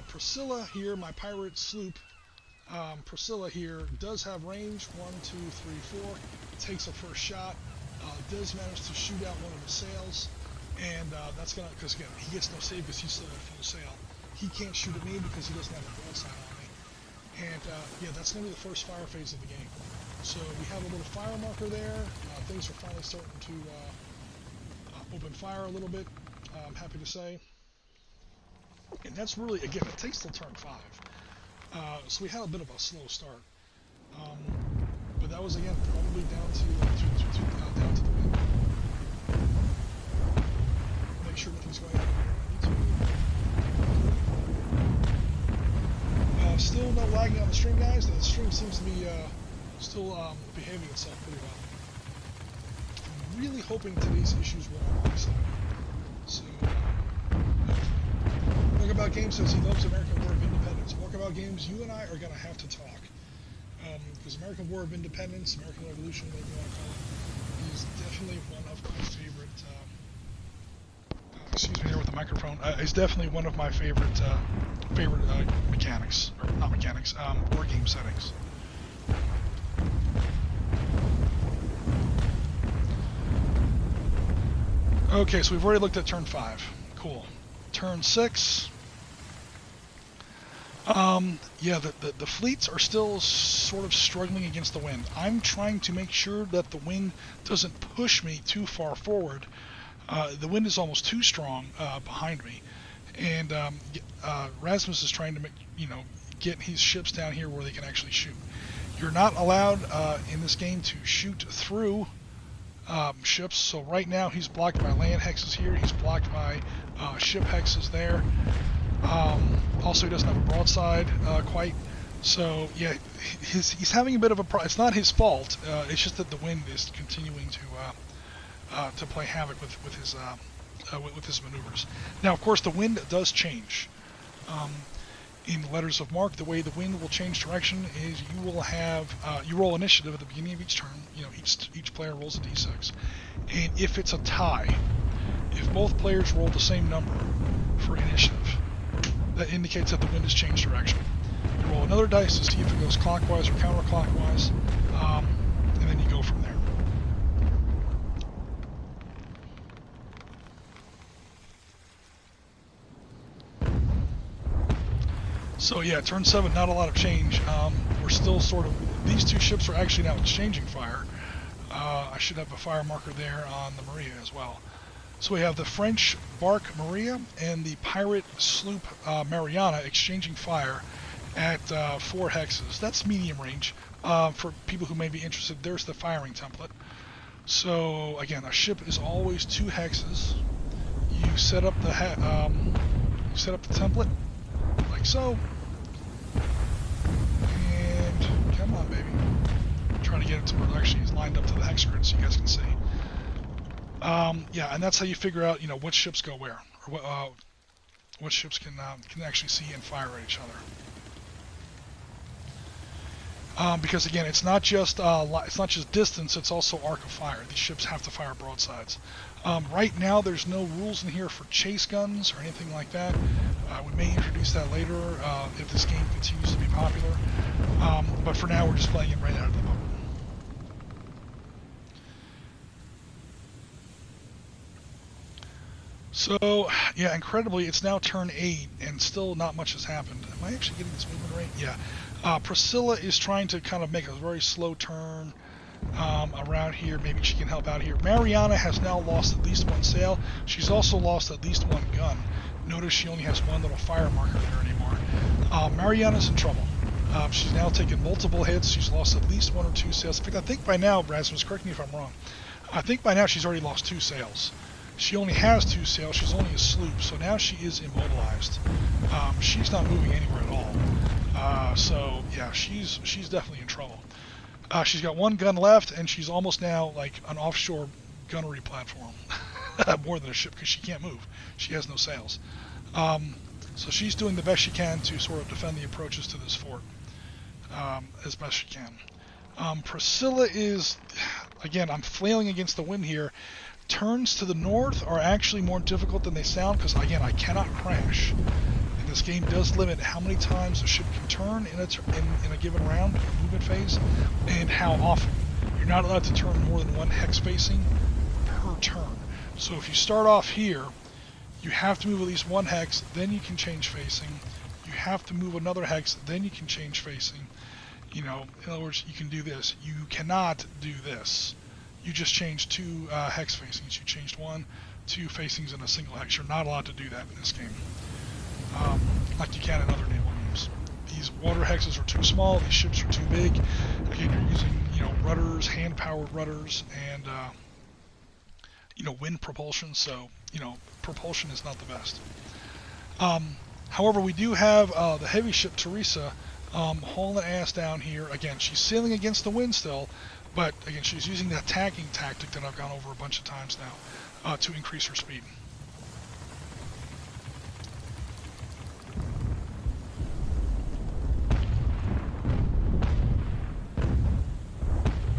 Priscilla here, my pirate sloop, Priscilla here does have range. 1, 2, 3, 4. Takes a first shot. Does manage to shoot out one of his sails, and that's gonna, because again he gets no save because he's still at full sail. He can't shoot at me because he doesn't have a broadside on me. And yeah, that's gonna be the first fire phase of the game. So we have a little fire marker there. Things are finally starting to open fire a little bit. I'm happy to say. And that's really, again, it takes till turn 5. So we had a bit of a slow start. But that was, again, probably down to the wind. Make sure nothing's going on where I need to. Still no lagging on the stream, guys. The stream seems to be still behaving itself pretty well. I'm really hoping today's issues will on my side. So, Walkabout Games says he loves American War of Independence. Walkabout Games, you and I are going to have to talk. Because American War of Independence, American Revolution, whatever you want to call it, is definitely one of my favorite, excuse me there with the microphone, is definitely one of my favorite, mechanics, or not mechanics, war game settings. Okay, so we've already looked at turn 5. Cool. Turn 6. Yeah, the fleets are still sort of struggling against the wind. I'm trying to make sure that the wind doesn't push me too far forward. The wind is almost too strong behind me, and Rasmus is trying to make, get his ships down here where they can actually shoot. You're not allowed in this game to shoot through ships. So right now he's blocked by land hexes here. He's blocked by ship hexes there. Also, he doesn't have a broadside quite. So yeah, he's having a bit of a problem. It's not his fault. It's just that the wind is continuing to play havoc with his maneuvers. Now, of course, the wind does change. In Letters of Marque, the way the wind will change direction is you will have you roll initiative at the beginning of each turn. Each player rolls a d6, and if it's a tie, if both players roll the same number for initiative, that indicates that the wind has changed direction. You roll another dice to see if it goes clockwise or counterclockwise, and then you go from there. So yeah, turn 7, not a lot of change. We're still sort of, these two ships are actually now exchanging fire. I should have a fire marker there on the Maria as well. So we have the French bark Maria and the pirate sloop Mariana exchanging fire at 4 hexes. That's medium range. For people who may be interested, there's the firing template. So again, a ship is always 2 hexes. You set up the template like so, and come on, baby. I'm trying to get it to where it actually is lined up to the hex grid so you guys can see. Yeah, and that's how you figure out, what ships go where, or what ships can actually see and fire at each other. Because again, it's not just distance; it's also arc of fire. These ships have to fire broadsides. Right now, there's no rules in here for chase guns or anything like that. We may introduce that later if this game continues to be popular. But for now, we're just playing it right out of the book. So, yeah, incredibly, it's now turn 8, and still not much has happened. Am I actually getting this movement right? Yeah. Priscilla is trying to kind of make a very slow turn around here. Maybe she can help out here. Mariana has now lost at least 1 sail. She's also lost at least 1 gun. Notice she only has 1 little fire marker there anymore. Mariana's in trouble. She's now taken multiple hits. She's lost at least 1 or 2 sails. In fact, I think by now, Rasmus, correct me if I'm wrong, I think by now she's already lost 2 sails. She only has 2 sails. She's only a sloop, so now she is immobilized. She's not moving anywhere at all. So yeah, she's definitely in trouble. She's got 1 gun left, and she's almost now like an offshore gunnery platform, more than a ship, because she can't move. She has no sails. So she's doing the best she can to sort of defend the approaches to this fort as best she can. Priscilla is, again, I'm flailing against the wind here. Turns to the north are actually more difficult than they sound, because again, I cannot crash. this game does limit how many times a ship can turn in a given round, movement phase, and how often. You're not allowed to turn more than one hex facing per turn. So if you start off here, you have to move at least one hex, then you can change facing. You have to move another hex, then you can change facing. You know, in other words, you can do this. You cannot do this. You just changed two hex facings. You changed one, two facings in a single hex. You're not allowed to do that in this game, like you can in other naval games. These water hexes are too small. These ships are too big. Again, you're using, you know, rudders, hand-powered rudders, and you know, wind propulsion. So, you know, propulsion is not the best. However, we do have the heavy ship Teresa hauling ass down here. Again, she's sailing against the wind still, but again, she's using that tacking tactic that I've gone over a bunch of times now to increase her speed.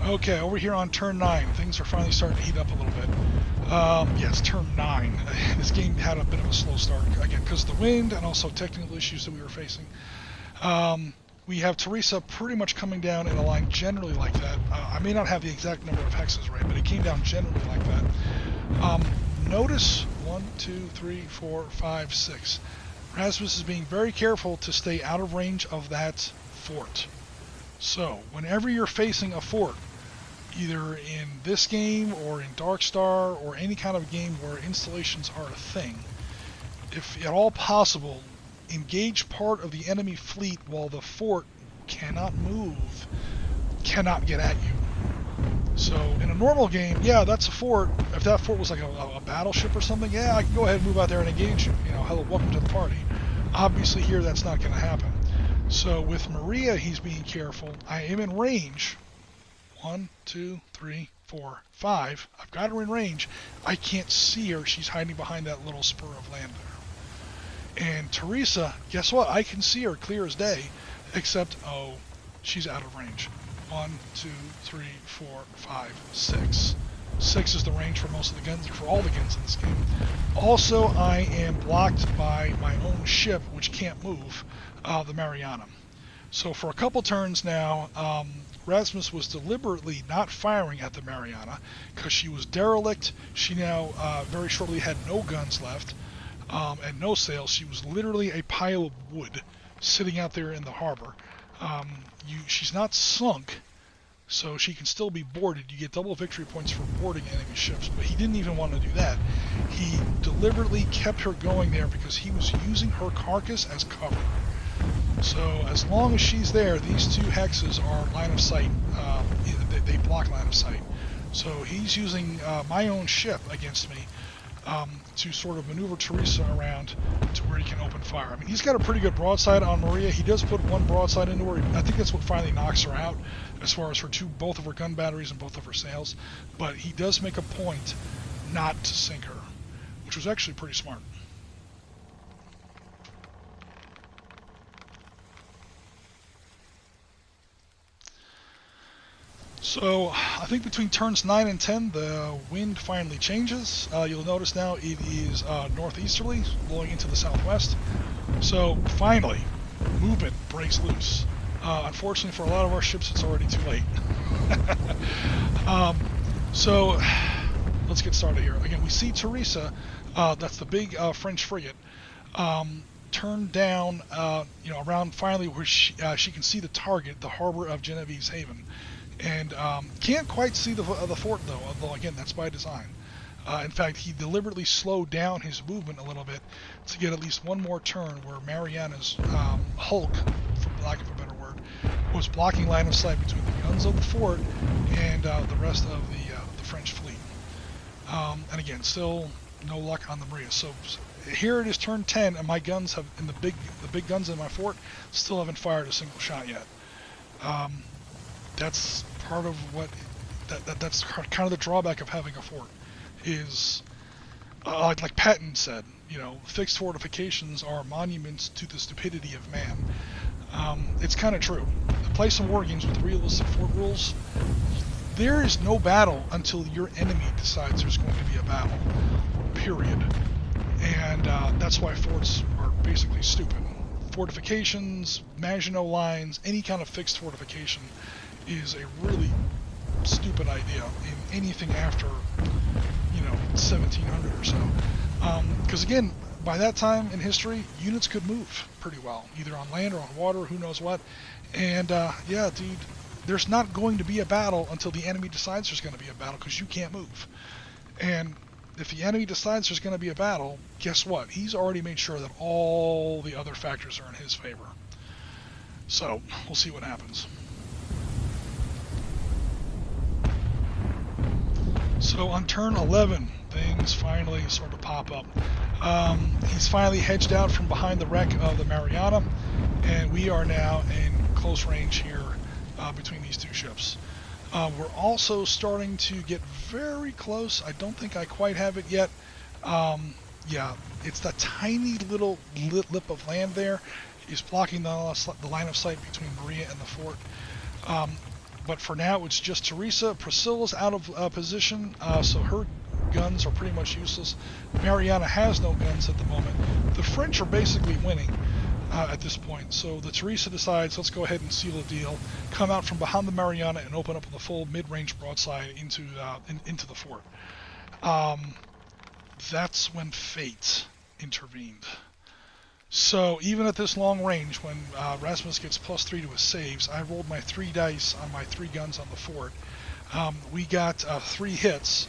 Okay, over here on turn 9, things are finally starting to heat up a little bit. Yes, turn 9. This game had a bit of a slow start, again, because of the wind and also technical issues that we were facing. We have Teresa pretty much coming down in a line generally like that. I may not have the exact number of hexes right, but it came down generally like that. Notice 1, 2, 3, 4, 5, 6. Rasmus is being very careful to stay out of range of that fort. So, whenever you're facing a fort, either in this game or in Dark Star or any kind of game where installations are a thing, if at all possible, engage part of the enemy fleet while the fort cannot move, cannot get at you. So in a normal game, yeah, that's a fort. If that fort was like a battleship or something, yeah, I can go ahead and move out there and engage you. You know, hello, welcome to the party. Obviously here that's not going to happen. So with Maria, he's being careful. I am in range. 1, 2, 3, 4, 5. I've got her in range. I can't see her. She's hiding behind that little spur of land there. And Teresa, guess what? I can see her clear as day, except, oh, she's out of range. 1, 2, 3, 4, 5, 6. 6 is the range for most of the guns, for all the guns in this game. Also, I am blocked by my own ship, which can't move, the Mariana. So for a couple turns now, Rasmus was deliberately not firing at the Mariana because she was derelict. She now very shortly had no guns left and no sails. She was literally a pile of wood sitting out there in the harbor. She's not sunk, so she can still be boarded. You get double victory points for boarding enemy ships, but he didn't even want to do that. He deliberately kept her going there because he was using her carcass as cover. So as long as she's there, these two hexes are line of sight. They block line of sight. So he's using my own ship against me to sort of maneuver Teresa around to where he can open fire. I mean, he's got a pretty good broadside on Maria. He does put one broadside into her. I think that's what finally knocks her out as far as both of her gun batteries and both of her sails. But he does make a point not to sink her, which was actually pretty smart. So I think between turns 9 and 10, the wind finally changes. You'll notice now it is northeasterly, blowing into the southwest. So finally, movement breaks loose. Unfortunately for a lot of our ships, it's already too late. So let's get started here. Again, we see Teresa, that's the big French frigate, turned down, around finally where she can see the target, the harbor of Genevieve's Haven. And can't quite see the fort, though, although, again, that's by design. In fact, he deliberately slowed down his movement a little bit to get at least one more turn where Mariana's hulk, for lack of a better word, was blocking line of sight between the guns of the fort and the rest of the French fleet. And again, still no luck on the Maria. So here it is turn 10, and my guns have, and the big guns in my fort still haven't fired a single shot yet. That's part of what that's kind of the drawback of having a fort is like Patton said, fixed fortifications are monuments to the stupidity of man. It's kind of true. To play some war games with realistic fort rules, there is no battle until your enemy decides there's going to be a battle. Period. And that's why forts are basically stupid. Fortifications, Maginot Lines, any kind of fixed fortification is a really stupid idea in anything after, 1700 or so. Because again, by that time in history, units could move pretty well, either on land or on water, who knows what. And yeah, dude, there's not going to be a battle until the enemy decides there's going to be a battle, because you can't move. And if the enemy decides there's going to be a battle, guess what? He's already made sure that all the other factors are in his favor. So we'll see what happens. So on turn 11, things finally sort of pop up. He's finally hedged out from behind the wreck of the Mariana, and we are now in close range here between these two ships. We're also starting to get very close. I don't think I quite have it yet. Yeah, it's that tiny little lip of land there is blocking the line of sight between Maria and the fort. But for now, it's just Teresa. Priscilla's out of position, so her guns are pretty much useless. Mariana has no guns at the moment. The French are basically winning at this point, so the Teresa decides, let's go ahead and seal a deal, come out from behind the Mariana and open up with a full mid-range broadside into the fort. That's when fate intervened. So even at this long range, when Rasmus gets +3 to his saves, I rolled my 3 dice on my 3 guns on the fort. We got 3 hits.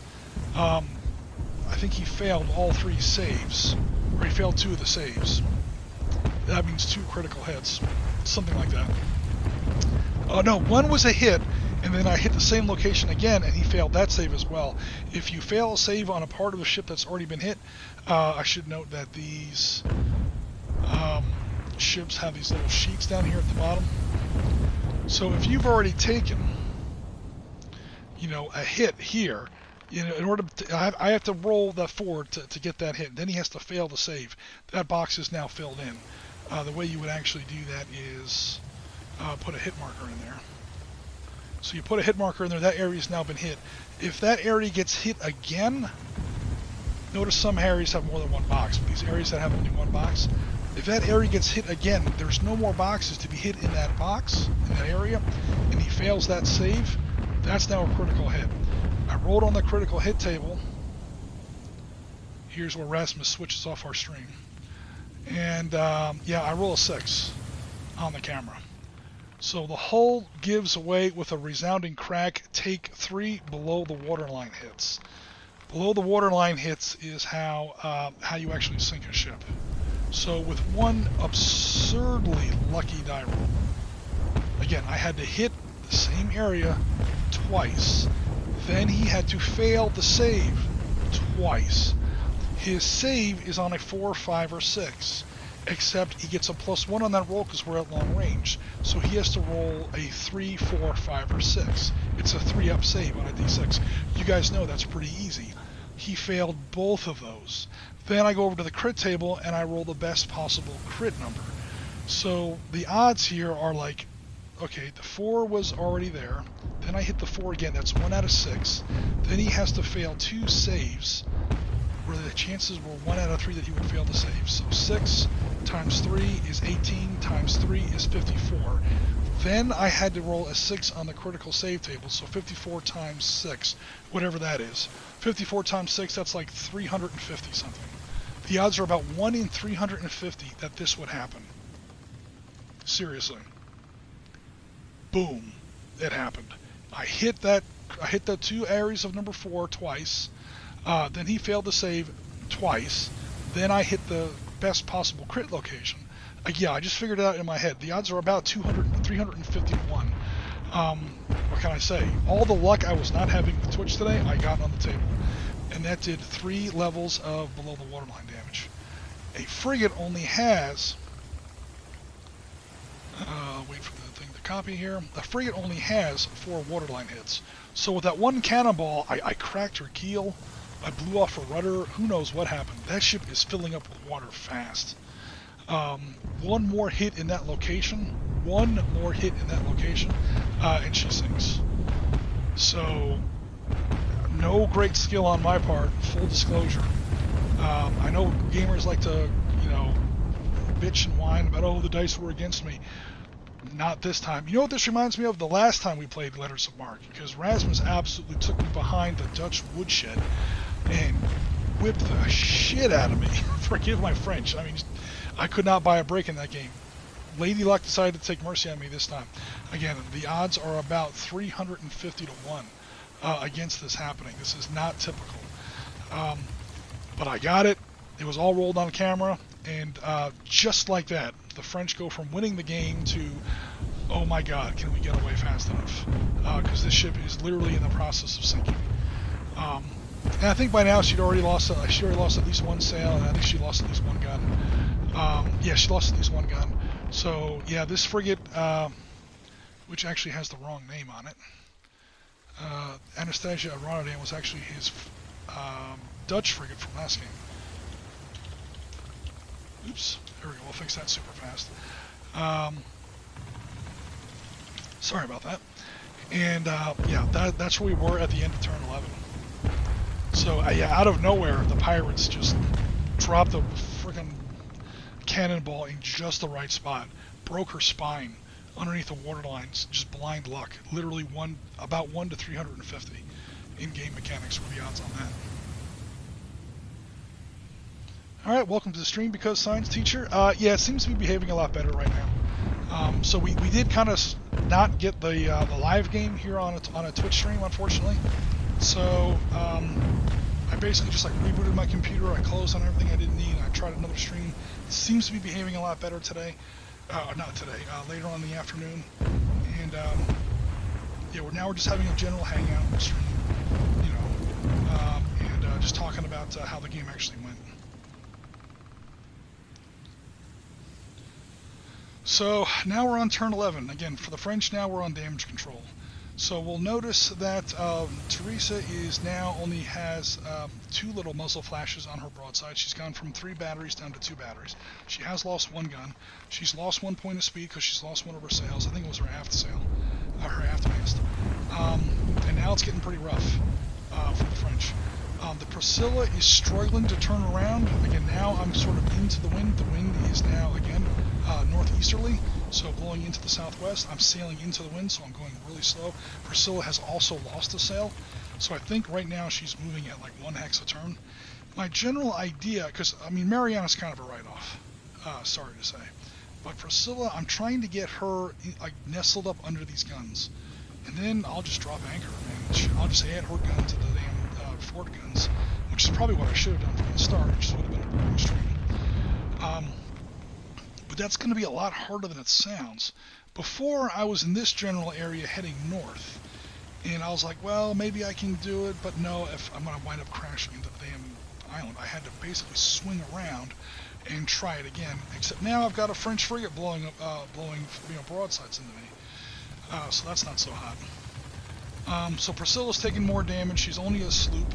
I think he failed all 3 saves, or he failed 2 of the saves. That means 2 critical hits, something like that. Oh no, 1 was a hit, and then I hit the same location again, and he failed that save as well. If you fail a save on a part of the ship that's already been hit, I should note that these ships have these little sheets down here at the bottom. So if you've already taken, a hit here, in order to, I have to roll that forward to get that hit. Then he has to fail the save. That box is now filled in. The way you would actually do that is put a hit marker in there. So you put a hit marker in there, that area's now been hit. If that area gets hit again, notice some areas have more than 1 box, but these areas that have only 1 box, if that area gets hit again, there's no more boxes to be hit in that box, in that area, and he fails that save, that's now a critical hit. I rolled on the critical hit table. Here's where Rasmus switches off our stream. And yeah, I roll a 6 on the camera. So the hull gives away with a resounding crack. Take 3 below the waterline hits. Below the waterline hits is how you actually sink a ship. So with 1 absurdly lucky die roll, again, I had to hit the same area twice. Then he had to fail the save twice. His save is on a 4, 5, or 6, except he gets a +1 on that roll because we're at long range. So he has to roll a 3, 4, 5, or 6. It's a 3-up save on a d6. You guys know that's pretty easy. He failed both of those. Then I go over to the crit table and I roll the best possible crit number. So the odds here are like, okay, the 4 was already there. Then I hit the 4 again. That's 1 out of 6. Then he has to fail 2 saves, where the chances were 1 out of 3 that he would fail the save. So 6 times 3 is 18, times 3 is 54. Then I had to roll a 6 on the critical save table, so 54 times 6, whatever that is. 54 times 6, that's like 350 something. The odds are about 1 in 350 that this would happen. Seriously. Boom. It happened. I hit the 2 areas of number 4 twice. Then he failed the save twice. Then I hit the best possible crit location. Yeah, I just figured it out in my head. The odds are about 350 to 1. What can I say? All the luck I was not having with Twitch today, I got on the table. And that did 3 levels of below the waterline damage. A frigate only has... wait for the thing to copy here. A frigate only has 4 waterline hits. So with that 1 cannonball, I cracked her keel. I blew off her rudder. Who knows what happened? That ship is filling up with water fast. 1 more hit in that location. 1 more hit in that location. And she sinks. So, no great skill on my part. Full disclosure. I know gamers like to, bitch and whine about, oh, the dice were against me. Not this time. You know what this reminds me of? The last time we played Letters of Marque, because Rasmus absolutely took me behind the Dutch woodshed and whipped the shit out of me. Forgive my French. I mean, I could not buy a break in that game. Lady Luck decided to take mercy on me this time. Again, the odds are about 350 to 1 against this happening. This is not typical. But I got it. It was all rolled on camera. And just like that, the French go from winning the game to, oh my god, can we get away fast enough? Because this ship is literally in the process of sinking. And I think by now she'd already lost at least one sail, and I think she lost at least one gun. Yeah, she lost at least one gun. So yeah, this frigate, which actually has the wrong name on it, Anastasia Rotterdam, was actually his Dutch frigate from last game. Oops, there we go, we'll fix that super fast. Sorry about that. And yeah, that's where we were at the end of turn 11. So yeah, out of nowhere, the pirates just dropped a freaking cannonball in just the right spot, broke her spine underneath the waterlines, just blind luck. Literally about 1 to 350 in-game mechanics were the odds on that. Alright, welcome to the stream because science teacher. Yeah, it seems to be behaving a lot better right now. So we did kind of not get the live game here on a Twitch stream, unfortunately. So I basically just like rebooted my computer, I closed on everything I didn't need, and I tried another stream. It seems to be behaving a lot better today. Not today, later on in the afternoon. And yeah, we're just having a general hangout stream, and just talking about how the game actually went. So now we're on turn 11. Again, for the French, now we're on damage control. So we'll notice that Teresa now only has 2 little muzzle flashes on her broadside. She's gone from 3 batteries down to 2 batteries. She has lost 1 gun. She's lost 1 point of speed because she's lost 1 of her sails. I think it was her aft sail, her aft mast. And now it's getting pretty rough for the French. The Priscilla is struggling to turn around. Again, now I'm sort of into the wind. The wind is now, again, northeasterly, so blowing into the southwest. I'm sailing into the wind, so I'm going really slow. Priscilla has also lost a sail, so I think right now she's moving at like 1 hex a turn. My general idea, because, I mean, Mariana's kind of a write-off, sorry to say, but Priscilla, I'm trying to get her like nestled up under these guns, and then I'll just drop anchor, and I'll just add her gun to the damn fort guns, which is probably what I should have done from the start, which would have been a boring stream. But that's going to be a lot harder than it sounds. Before, I was in this general area heading north, and I was like, well, maybe I can do it, but no, if I'm going to wind up crashing into the damn island. I had to basically swing around and try it again, except now I've got a French frigate blowing broadsides into me, so that's not so hot. So Priscilla's taking more damage. She's only a sloop.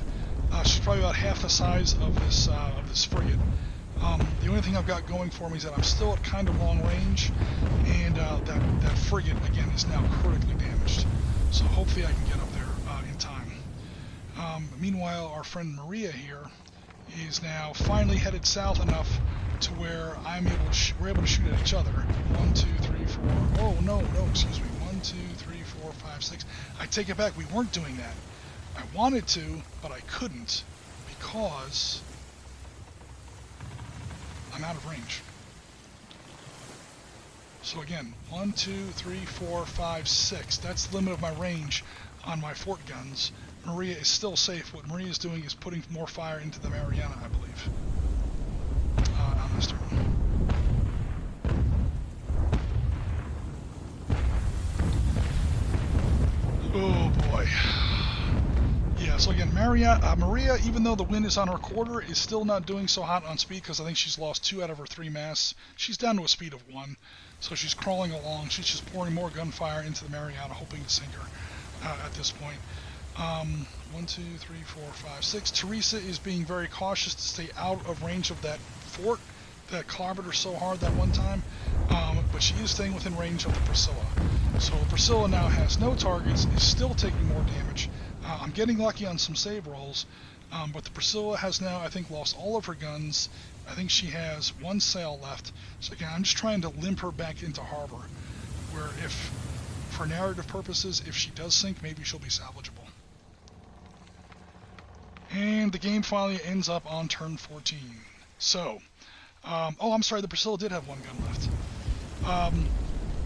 She's probably about half the size of this frigate. The only thing I've got going for me is that I'm still at kind of long range, and that frigate, again, is now critically damaged. So hopefully I can get up there in time. Meanwhile, our friend Maria here is now finally headed south enough to where we're able to shoot at each other. 1, 2, 3, 4. Oh, no, excuse me. 1, 2, 3, 4, 5, 6. I take it back. We weren't doing that. I wanted to, but I couldn't because I'm out of range. So again, 1, 2, 3, 4, 5, 6. That's the limit of my range on my fort guns. Maria is still safe. What Maria is doing is putting more fire into the Mariana, I believe, on this turn. Oh boy. Yeah, so again, Maria, even though the wind is on her quarter, is still not doing so hot on speed because I think she's lost 2 out of her 3 masts. She's down to a speed of 1, so she's crawling along. She's just pouring more gunfire into the Mariana, hoping to sink her at this point. 1, 2, 3, 4, 5, 6. Teresa is being very cautious to stay out of range of that fort that clobbered her so hard that one time, but she is staying within range of the Priscilla. So Priscilla now has no targets, is still taking more damage. I'm getting lucky on some save rolls, But the Priscilla has now, I think, lost all of her guns. I think she has one sail left. So again, I'm just trying to limp her back into harbor, where if, for narrative purposes, if she does sink, maybe she'll be salvageable. And the game finally ends up on turn 14. So, oh, I'm sorry, the Priscilla did have one gun left.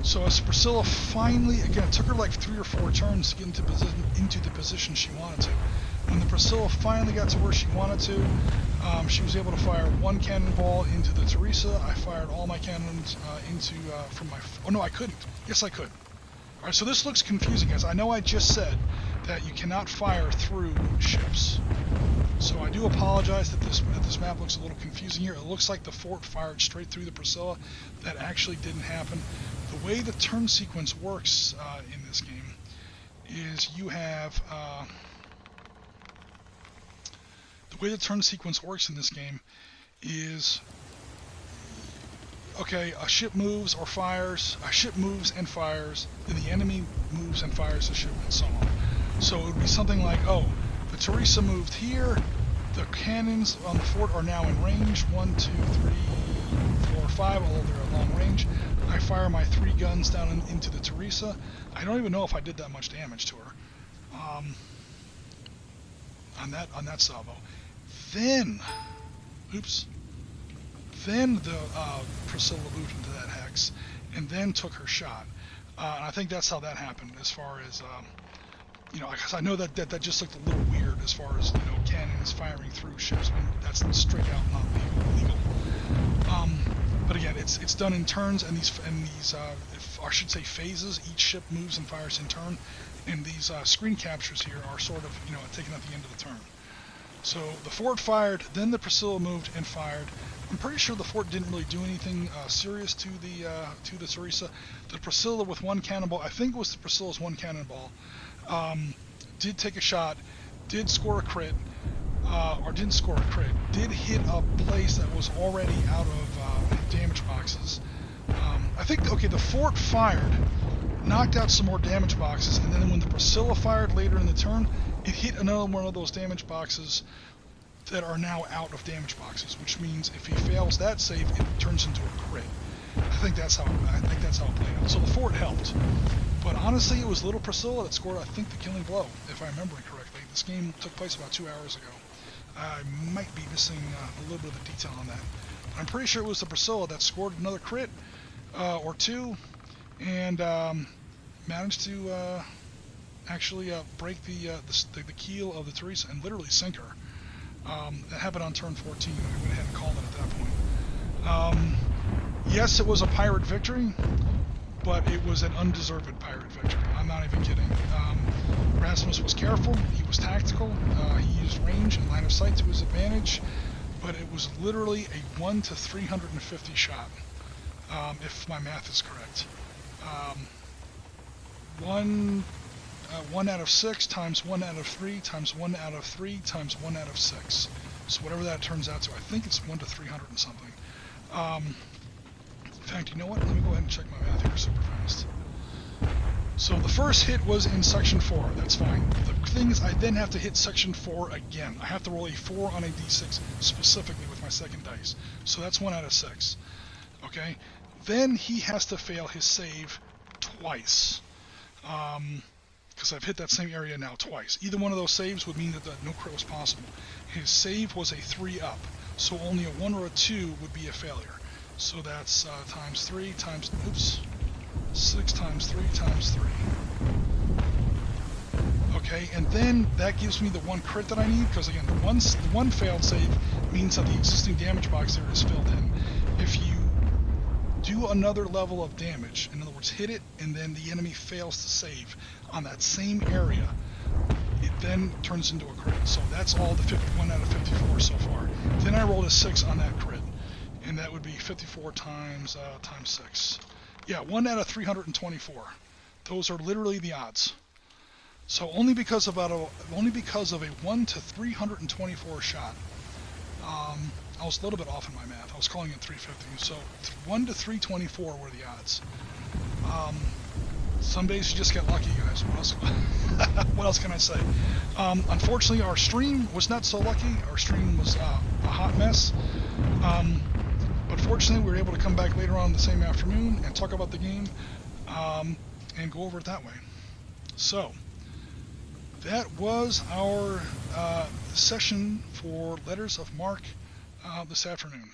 So as Priscilla finally, again, it took her like 3 or 4 turns to get into the position she wanted to. When the Priscilla finally got to where she wanted to, she was able to fire one cannonball into the Teresa. I fired all my cannons from my... Oh, no, I couldn't. Yes, I could. All right, so this looks confusing, guys. I know I just said that you cannot fire through ships. So I do apologize that this map looks a little confusing here. It looks like the fort fired straight through the Priscilla. That actually didn't happen. The way the turn sequence works in this game is you have... the way the turn sequence works in this game is... Okay, a ship moves or fires, a ship moves and fires, then the enemy moves and fires the ship, and so on. So it would be something like, oh, the Teresa moved here, the cannons on the fort are now in range, 1, 2, 3, 4, 5, although they're at long range. I fire my 3 guns down into the Teresa. I don't even know if I did that much damage to her on that salvo. Then, oops. Then the Priscilla moved into that hex, and then took her shot. And I think that's how that happened. As far as because I know that just looked a little weird as far as cannons firing through ships. I mean, that's straight out not legal. But again, it's done in turns, and these I should say phases. Each ship moves and fires in turn, and these screen captures here are sort of taken at the end of the turn. So the fort fired, then the Priscilla moved and fired. I'm pretty sure the fort didn't really do anything serious to the Teresa. The Priscilla with one cannonball, I think it was the Priscilla's one cannonball, did take a shot, did score a crit, or didn't score a crit, did hit a place that was already out of damage boxes. I think, okay, the fort fired, knocked out some more damage boxes, and then when the Priscilla fired later in the turn, it hit another one of those damage boxes that are now out of damage boxes, which means if he fails that save, it turns into a crit. I think that's how it played out. So the fort helped, but honestly, it was little Priscilla that scored, I think, the killing blow, if I remember correctly. This game took place about 2 hours ago. I might be missing a little bit of the detail on that, but I'm pretty sure it was the Priscilla that scored another crit or 2, and managed to actually break the keel of the Teresa and literally sink her. That happened on turn 14. We went ahead and called it at that point. Yes, it was a pirate victory, but it was an undeserved pirate victory. I'm not even kidding. Rasmus was careful. He was tactical. He used range and line of sight to his advantage, but it was literally a 1 to 350 shot, if my math is correct. 1 out of 6 times 1 out of 3 times 1 out of 3 times 1 out of 6. So whatever that turns out to, I think it's 1 to 300 and something. In fact, you know what? Let me go ahead and check my math here super fast. So the first hit was in section 4. That's fine. The thing is, I then have to hit section 4 again. I have to roll a 4 on a d6 specifically with my second dice. So that's 1 out of 6. Okay? Then he has to fail his save twice. Because I've hit that same area now twice. Either one of those saves would mean that no crit was possible. His save was a 3 up, so only a 1 or a 2 would be a failure. So that's times 3 times, 6 times 3 times 3. Okay, and then that gives me the 1 crit that I need, because again, the one failed save means that the existing damage box there is filled in. If you do another level of damage, in other words, hit it, and then the enemy fails to save on that same area, it then turns into a crit. So that's all the 51 out of 54 so far. Then I rolled a 6 on that crit, and that would be 54 times 6. Yeah, 1 out of 324. Those are literally the odds. So only because of a 1 to 324 shot. I was a little bit off in my math. I was calling it 350. So 1 to 324 were the odds. Some days you just get lucky, guys. What else can I say? Unfortunately, our stream was not so lucky. Our stream was a hot mess. But fortunately, we were able to come back later on the same afternoon and talk about the game and go over it that way. So, that was our session for Letters of Marque this afternoon.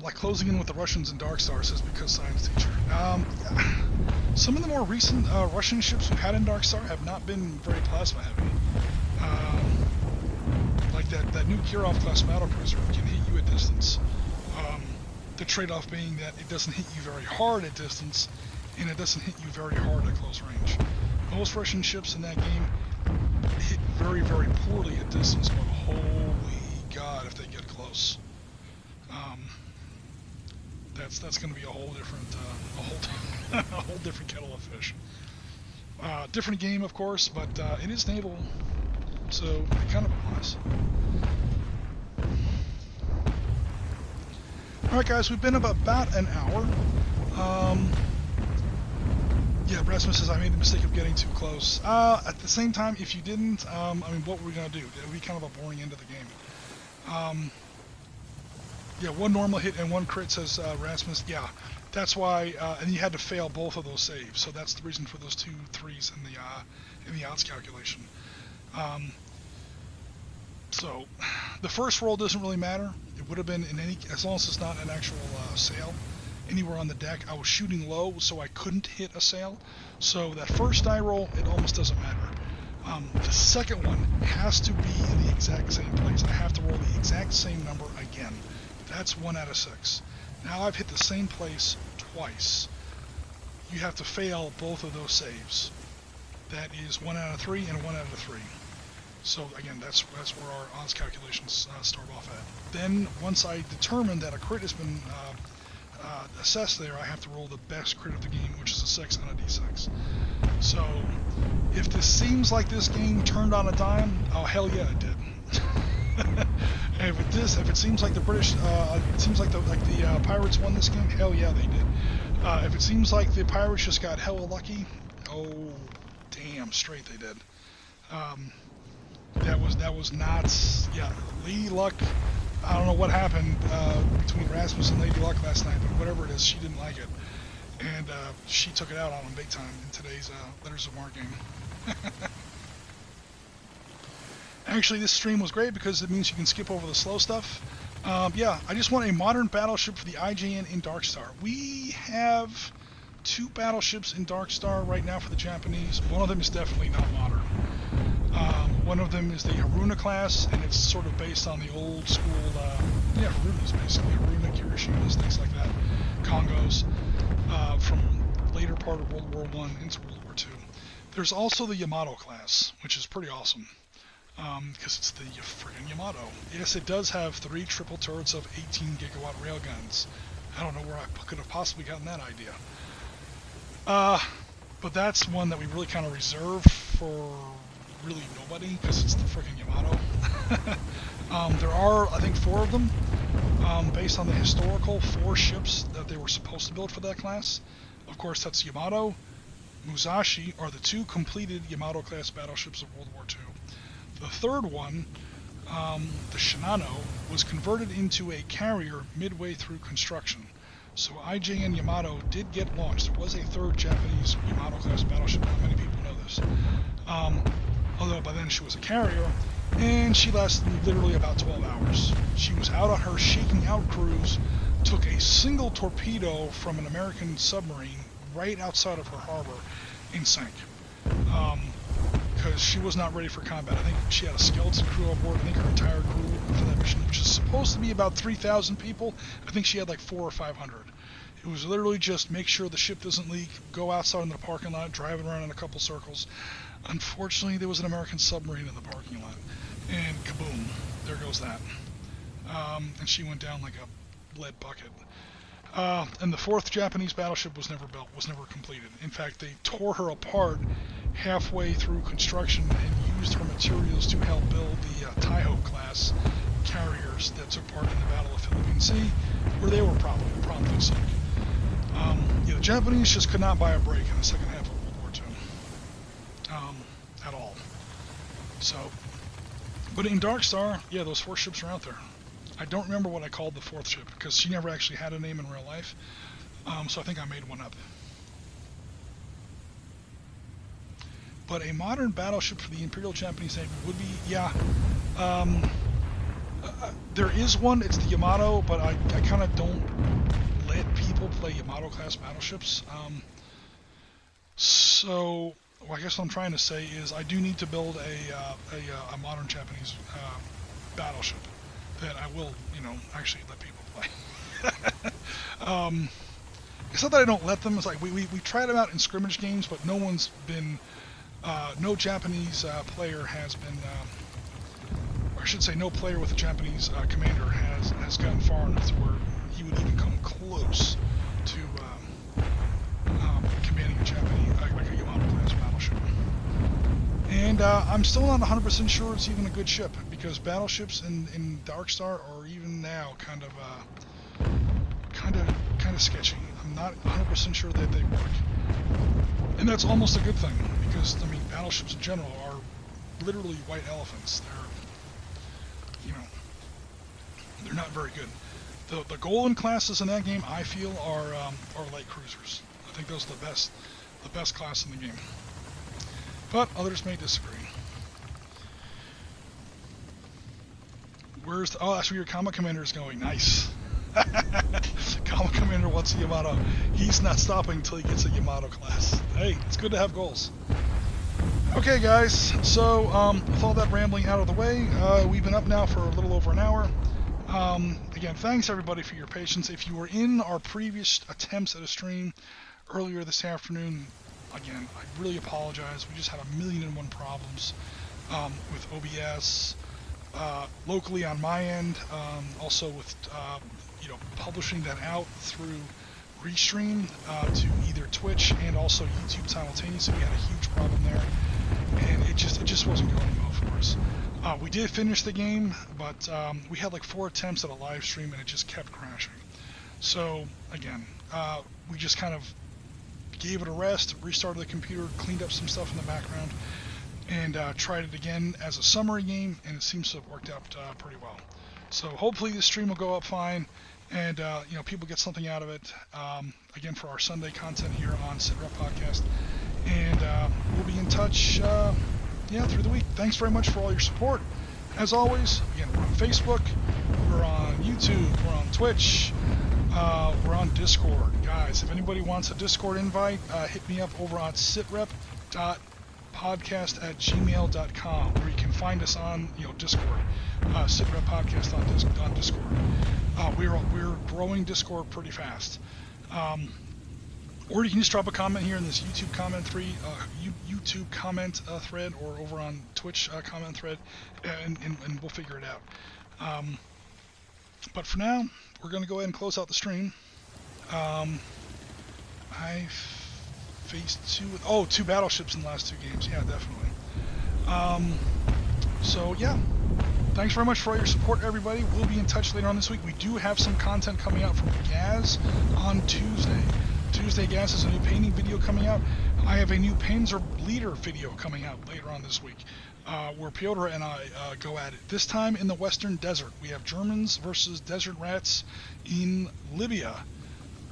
Like closing in with the Russians and Dark Star, says because science teacher. Some of the more recent Russian ships we've had in Dark Star have not been very plasma heavy. Like that new Kirov class battlecruiser can hit you at distance. The trade-off being that it doesn't hit you very hard at distance, and it doesn't hit you very hard at close range. Most Russian ships in that game hit very, very poorly at distance, but holy God, if they get close. That's going to be a whole different a whole different kettle of fish. Different game, of course, but it is naval, so it kind of applies. All right, guys, we've been about an hour. Yeah, Rasmus says I made the mistake of getting too close. At the same time, if you didn't, I mean, what were we gonna do? It would be kind of a boring end of the game. Yeah, one normal hit and one crit, says Rasmus. Yeah, that's why, and you had to fail both of those saves, so that's the reason for those 2 3s in the odds calculation. So the first roll doesn't really matter. It would have been in any, as long as it's not an actual sail anywhere on the deck. I was shooting low, so I couldn't hit a sail. So that first die roll, it almost doesn't matter. The second one has to be in the exact same place. I have to roll the exact same number again. That's 1 out of 6. Now I've hit the same place twice. You have to fail both of those saves. That is 1 out of 3 and 1 out of 3. So again, that's where our odds calculations start off at. Then once I determine that a crit has been assessed there, I have to roll the best crit of the game, which is a 6 on a d6. So if this seems like this game turned on a dime, oh hell yeah, it did. If it seems like the British, it seems like the Pirates won this game, hell yeah, they did. If it seems like the Pirates just got hella lucky, oh damn straight they did. That was not, yeah, Lady Luck. I don't know what happened between Rasmus and Lady Luck last night, but whatever it is, she didn't like it, and she took it out on him big time in today's Letters of Marque game. Actually, this stream was great because it means you can skip over the slow stuff. Yeah, I just want a modern battleship for the IJN in Dark Star. We have 2 battleships in Dark Star right now for the Japanese. One of them is definitely not modern. One of them is the Haruna class, and it's sort of based on the old school, yeah, Harunas basically, Haruna, Kirishimas, things like that, Congos, from later part of World War I into World War II. There's also the Yamato class, which is pretty awesome, because it's the friggin' Yamato. Yes, it does have 3 triple turrets of 18 gigawatt railguns. I don't know where I could have possibly gotten that idea. But that's one that we really kind of reserve for really nobody, because it's the freaking Yamato. There are, I think, 4 of them, based on the historical 4 ships that they were supposed to build for that class. Of course, that's Yamato, Musashi are the 2 completed Yamato-class battleships of World War II. The third one, the Shinano, was converted into a carrier midway through construction. So IJN Yamato did get launched. There was a 3rd Japanese Yamato-class battleship. Not many people know this. Although by then she was a carrier, and she lasted literally about 12 hours. She was out on her shaking out cruise, took a single torpedo from an American submarine right outside of her harbor, and sank. Because she was not ready for combat. I think she had a skeleton crew on board. I think her entire crew for that mission, which is supposed to be about 3,000 people, I think she had like 400 or 500. It was literally just make sure the ship doesn't leak, go outside in the parking lot, drive around in a couple circles. Unfortunately, there was an American submarine in the parking lot, and kaboom, there goes that. And she went down like a lead bucket. And the 4th Japanese battleship was never built, was never completed. In fact, they tore her apart halfway through construction and used her materials to help build the Taiho class carriers that took part in the Battle of Philippine Sea, where they were promptly sunk. The Japanese just could not buy a break in the second half of World War II at all. So, but in Dark Star, yeah, those 4 ships are out there. I don't remember what I called the 4th ship because she never actually had a name in real life. So I think I made one up. But a modern battleship for the Imperial Japanese Navy would be, yeah. There is one. It's the Yamato, but I kind of don't let people play Yamato class battleships. So I guess what I'm trying to say is I do need to build a modern Japanese battleship that I will, actually let people play. It's not that I don't let them. It's like we tried them out in scrimmage games, but no one's been, no Japanese player has been, or I should say no player with a Japanese commander has gotten far enough to where he would even come close to commanding a Japanese, like a Yamato class battleship. And I'm still not 100% sure it's even a good ship, because battleships in Dark Star are even now kind of sketchy. I'm not 100% sure that they work. And that's almost a good thing, because, I mean, battleships in general are literally white elephants. They're not very good. The golden classes in that game, I feel, are light cruisers. I think those are the best class in the game. But others may disagree. That's where your Combat Commander is going. Nice. Combat Commander wants a Yamato. He's not stopping until he gets a Yamato class. Hey, it's good to have goals. Okay, guys. So, with all that rambling out of the way, we've been up now for a little over an hour. Again, thanks everybody for your patience. If you were in our previous attempts at a stream earlier this afternoon, again, I really apologize. We just had 1,000,001 problems with OBS, locally on my end, also with publishing that out through Restream to either Twitch and also YouTube simultaneously. We had a huge problem there, and it just wasn't going well for us. We did finish the game, but we had like 4 attempts at a live stream and it just kept crashing. So again, we just kind of gave it a rest, restarted the computer, cleaned up some stuff in the background, and tried it again as a summary game, and it seems to have worked out pretty well. So hopefully this stream will go up fine, and people get something out of it. Again, for our Sunday content here on Sitrep Podcast, and we'll be in touch. Through the week. Thanks very much for all your support. As always, again, we're on Facebook, we're on YouTube, we're on Twitch, we're on Discord. Guys, if anybody wants a Discord invite, hit me up over on sitrep.podcast@gmail.com, where you can find us on Discord. Sitrep Podcast on Discord. We're growing Discord pretty fast. Or you can just drop a comment here in this YouTube comment thread, or over on Twitch comment thread, and we'll figure it out. But for now, we're going to go ahead and close out the stream. I faced 2 battleships in the last 2 games. Yeah, definitely. So yeah, thanks very much for all your support, everybody. We'll be in touch later on this week. We do have some content coming out from Gaz on Tuesday. Gaz has a new painting video coming out. I have a new Panzer Leader video coming out later on this week, where Piotr and I go at it. This time in the Western Desert. We have Germans versus Desert Rats in Libya,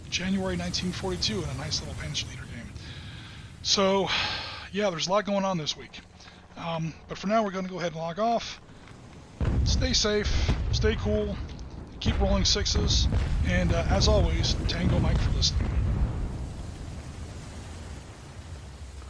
January 1942, in a nice little Panzer Leader game. So, yeah, there's a lot going on this week. But for now, we're going to go ahead and log off. Stay safe, stay cool, keep rolling 6s, and as always, Tango Mike for listening.